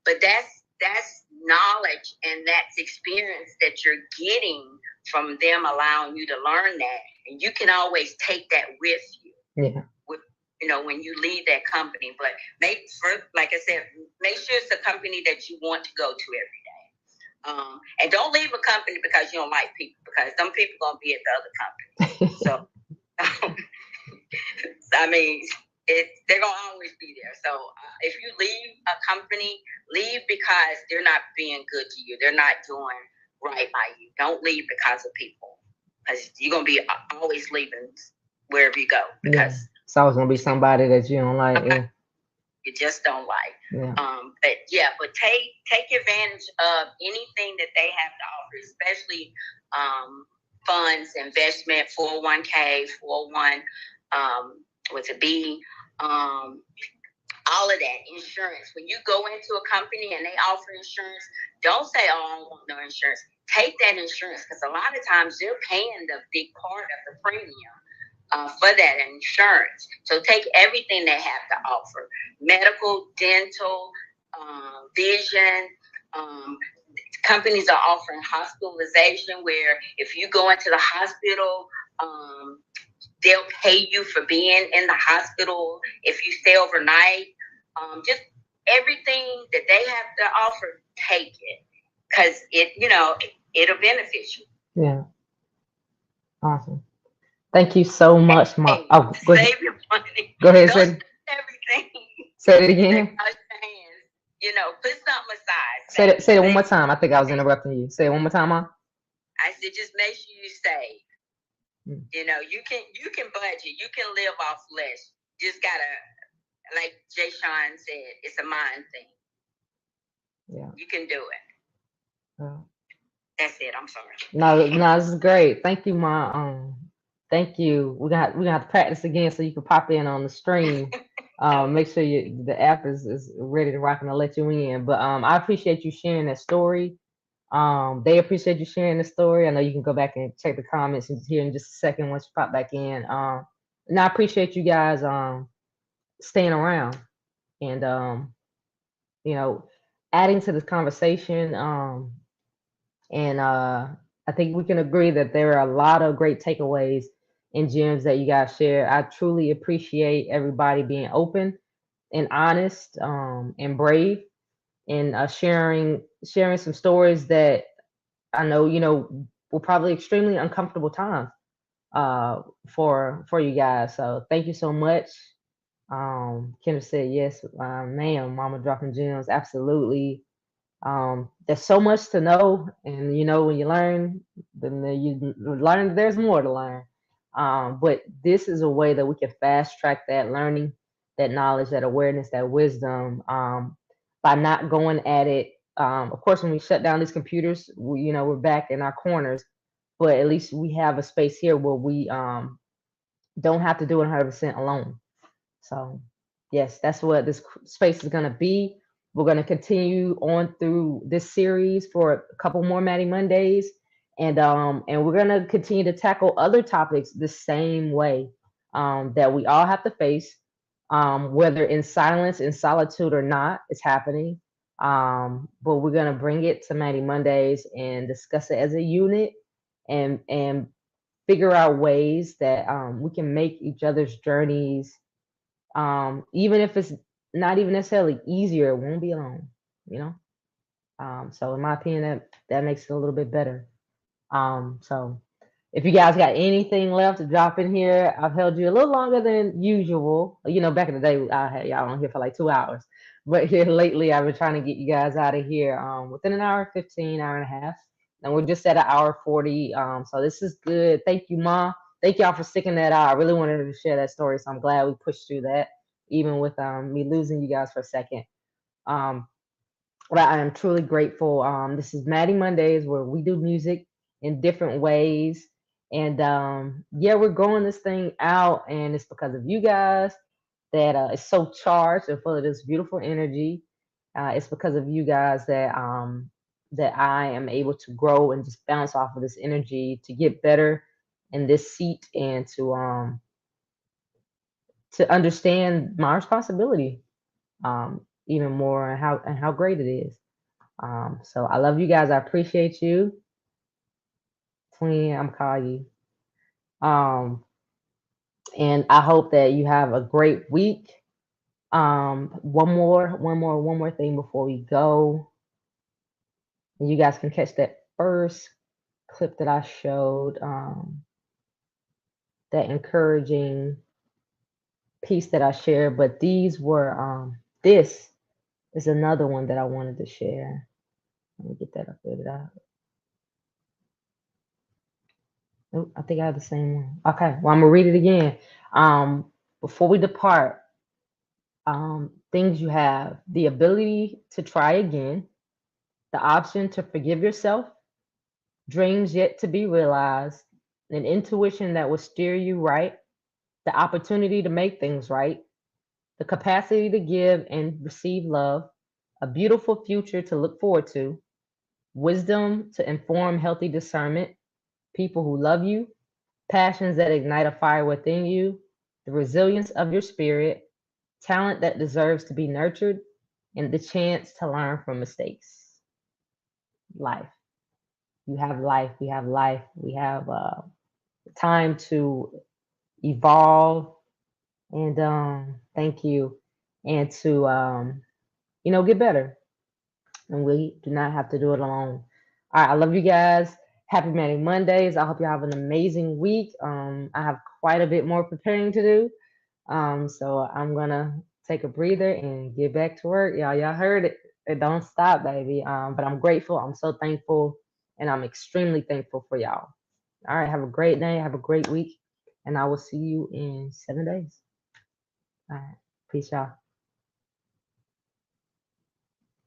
But that's knowledge and that's experience that you're getting from them allowing you to learn that, and you can always take that with you. Yeah. When you leave that company. But like I said, make sure it's a company that you want to go to every day. And don't leave a company because you don't like people, because some people gonna be at the other company. So I mean, they're gonna always be there. So if you leave a company, leave because they're not being good to you. They're not doing right by you. Don't leave because of people, because you're gonna be always leaving wherever you go, because it's always gonna be somebody that you don't like. Yeah. You just don't like. Yeah. But take advantage of anything that they have to offer, especially funds, investment, 401k, 401, with a B, all of that, insurance. When you go into a company and they offer insurance, don't say, "Oh, I don't want no insurance." Take that insurance, because a lot of times they're paying the big part of the premium for that insurance. So take everything they have to offer: medical, dental, vision. Companies are offering hospitalization, where if you go into the hospital, they'll pay you for being in the hospital if you stay overnight. Just everything that they have to offer, take it, because it'll benefit you. Yeah. Awesome. Thank you so much, Mom. Oh, go ahead. Save your money. Go ahead, Don't say everything. Say it again. Wash your hands. Put something aside. Say it one more time. I think I was interrupting you. Say it one more time, Mom. I said, just make sure you save. You can budget. You can live off less. Just gotta, like Jay Sean said, it's a mind thing. Yeah. You can do it. Yeah. That's it. I'm sorry. No, this is great. Thank you, Mom. Thank you. We're gonna have to practice again so you can pop in on the stream. Make sure the app is ready to rock, and I'll let you in. But I appreciate you sharing that story. They appreciate you sharing the story. I know you can go back and check the comments here in just a second once you pop back in. And I appreciate you guys staying around and adding to this conversation. And I think we can agree that there are a lot of great takeaways and gems that you guys share. I truly appreciate everybody being open and honest, and brave, and sharing some stories that I know were probably extremely uncomfortable times for you guys. So thank you so much. Kendra said yes, ma'am. Mama dropping gems, absolutely. There's so much to know, and when you learn, then you learn there's more to learn. But this is a way that we can fast track that learning, that knowledge, that awareness, that wisdom, by not going at it. Of course, when we shut down these computers, we're back in our corners, but at least we have a space here where we don't have to do it 100% alone. So yes, that's what this space is going to be. We're going to continue on through this series for a couple more Mattie Mondays, and we're going to continue to tackle other topics the same way, that we all have to face, whether in silence, in solitude or not. It's happening. But we're going to bring it to Mattie Mondays and discuss it as a unit, and figure out ways that we can make each other's journeys, even if it's not even necessarily easier, it won't be alone, you know? So in my opinion, that makes it a little bit better. So if you guys got anything left to drop in here, I've held you a little longer than usual. You know, back in the day, I had y'all on here for like 2 hours. But here lately, I've been trying to get you guys out of here within an hour, 15, hour and a half. And we're just at an hour 40. So this is good. Thank you, Ma. Thank y'all for sticking that out. I really wanted to share that story, so I'm glad we pushed through that, even with me losing you guys for a second. But I am truly grateful. This is Mattie Mondays, where we do music in different ways. And yeah, we're growing this thing out, and it's because of you guys that it's so charged and full of this beautiful energy. It's because of you guys that that I am able to grow and just bounce off of this energy to get better in this seat, and to understand my responsibility even more, and how great it is. So I love you guys. I appreciate you. Twin, I'm calling you. And I hope that you have a great week. One more thing before we go. You guys can catch that first clip that I showed, that encouraging piece that I shared. But these were this is another one that I wanted to share. Let me get that up there. Oh, I think I have the same one. Okay, well, I'm gonna read it again. Before we depart, things you have: the ability to try again, the option to forgive yourself, dreams yet to be realized, an intuition that will steer you right, the opportunity to make things right, the capacity to give and receive love, a beautiful future to look forward to, wisdom to inform healthy discernment, people who love you, passions that ignite a fire within you, the resilience of your spirit, talent that deserves to be nurtured, and the chance to learn from mistakes. Life. You have life. We have life. We have time to evolve, and thank you, and to get better. And we do not have to do it alone. All right, I love you guys. Happy Mattie Mondays. I hope you have an amazing week. I have quite a bit more preparing to do. So I'm gonna take a breather and get back to work. Y'all heard it. It don't stop, baby. But I'm grateful. I'm so thankful, and I'm extremely thankful for y'all. All right, have a great day. Have a great week, and I will see you in 7 days. All right, peace, y'all.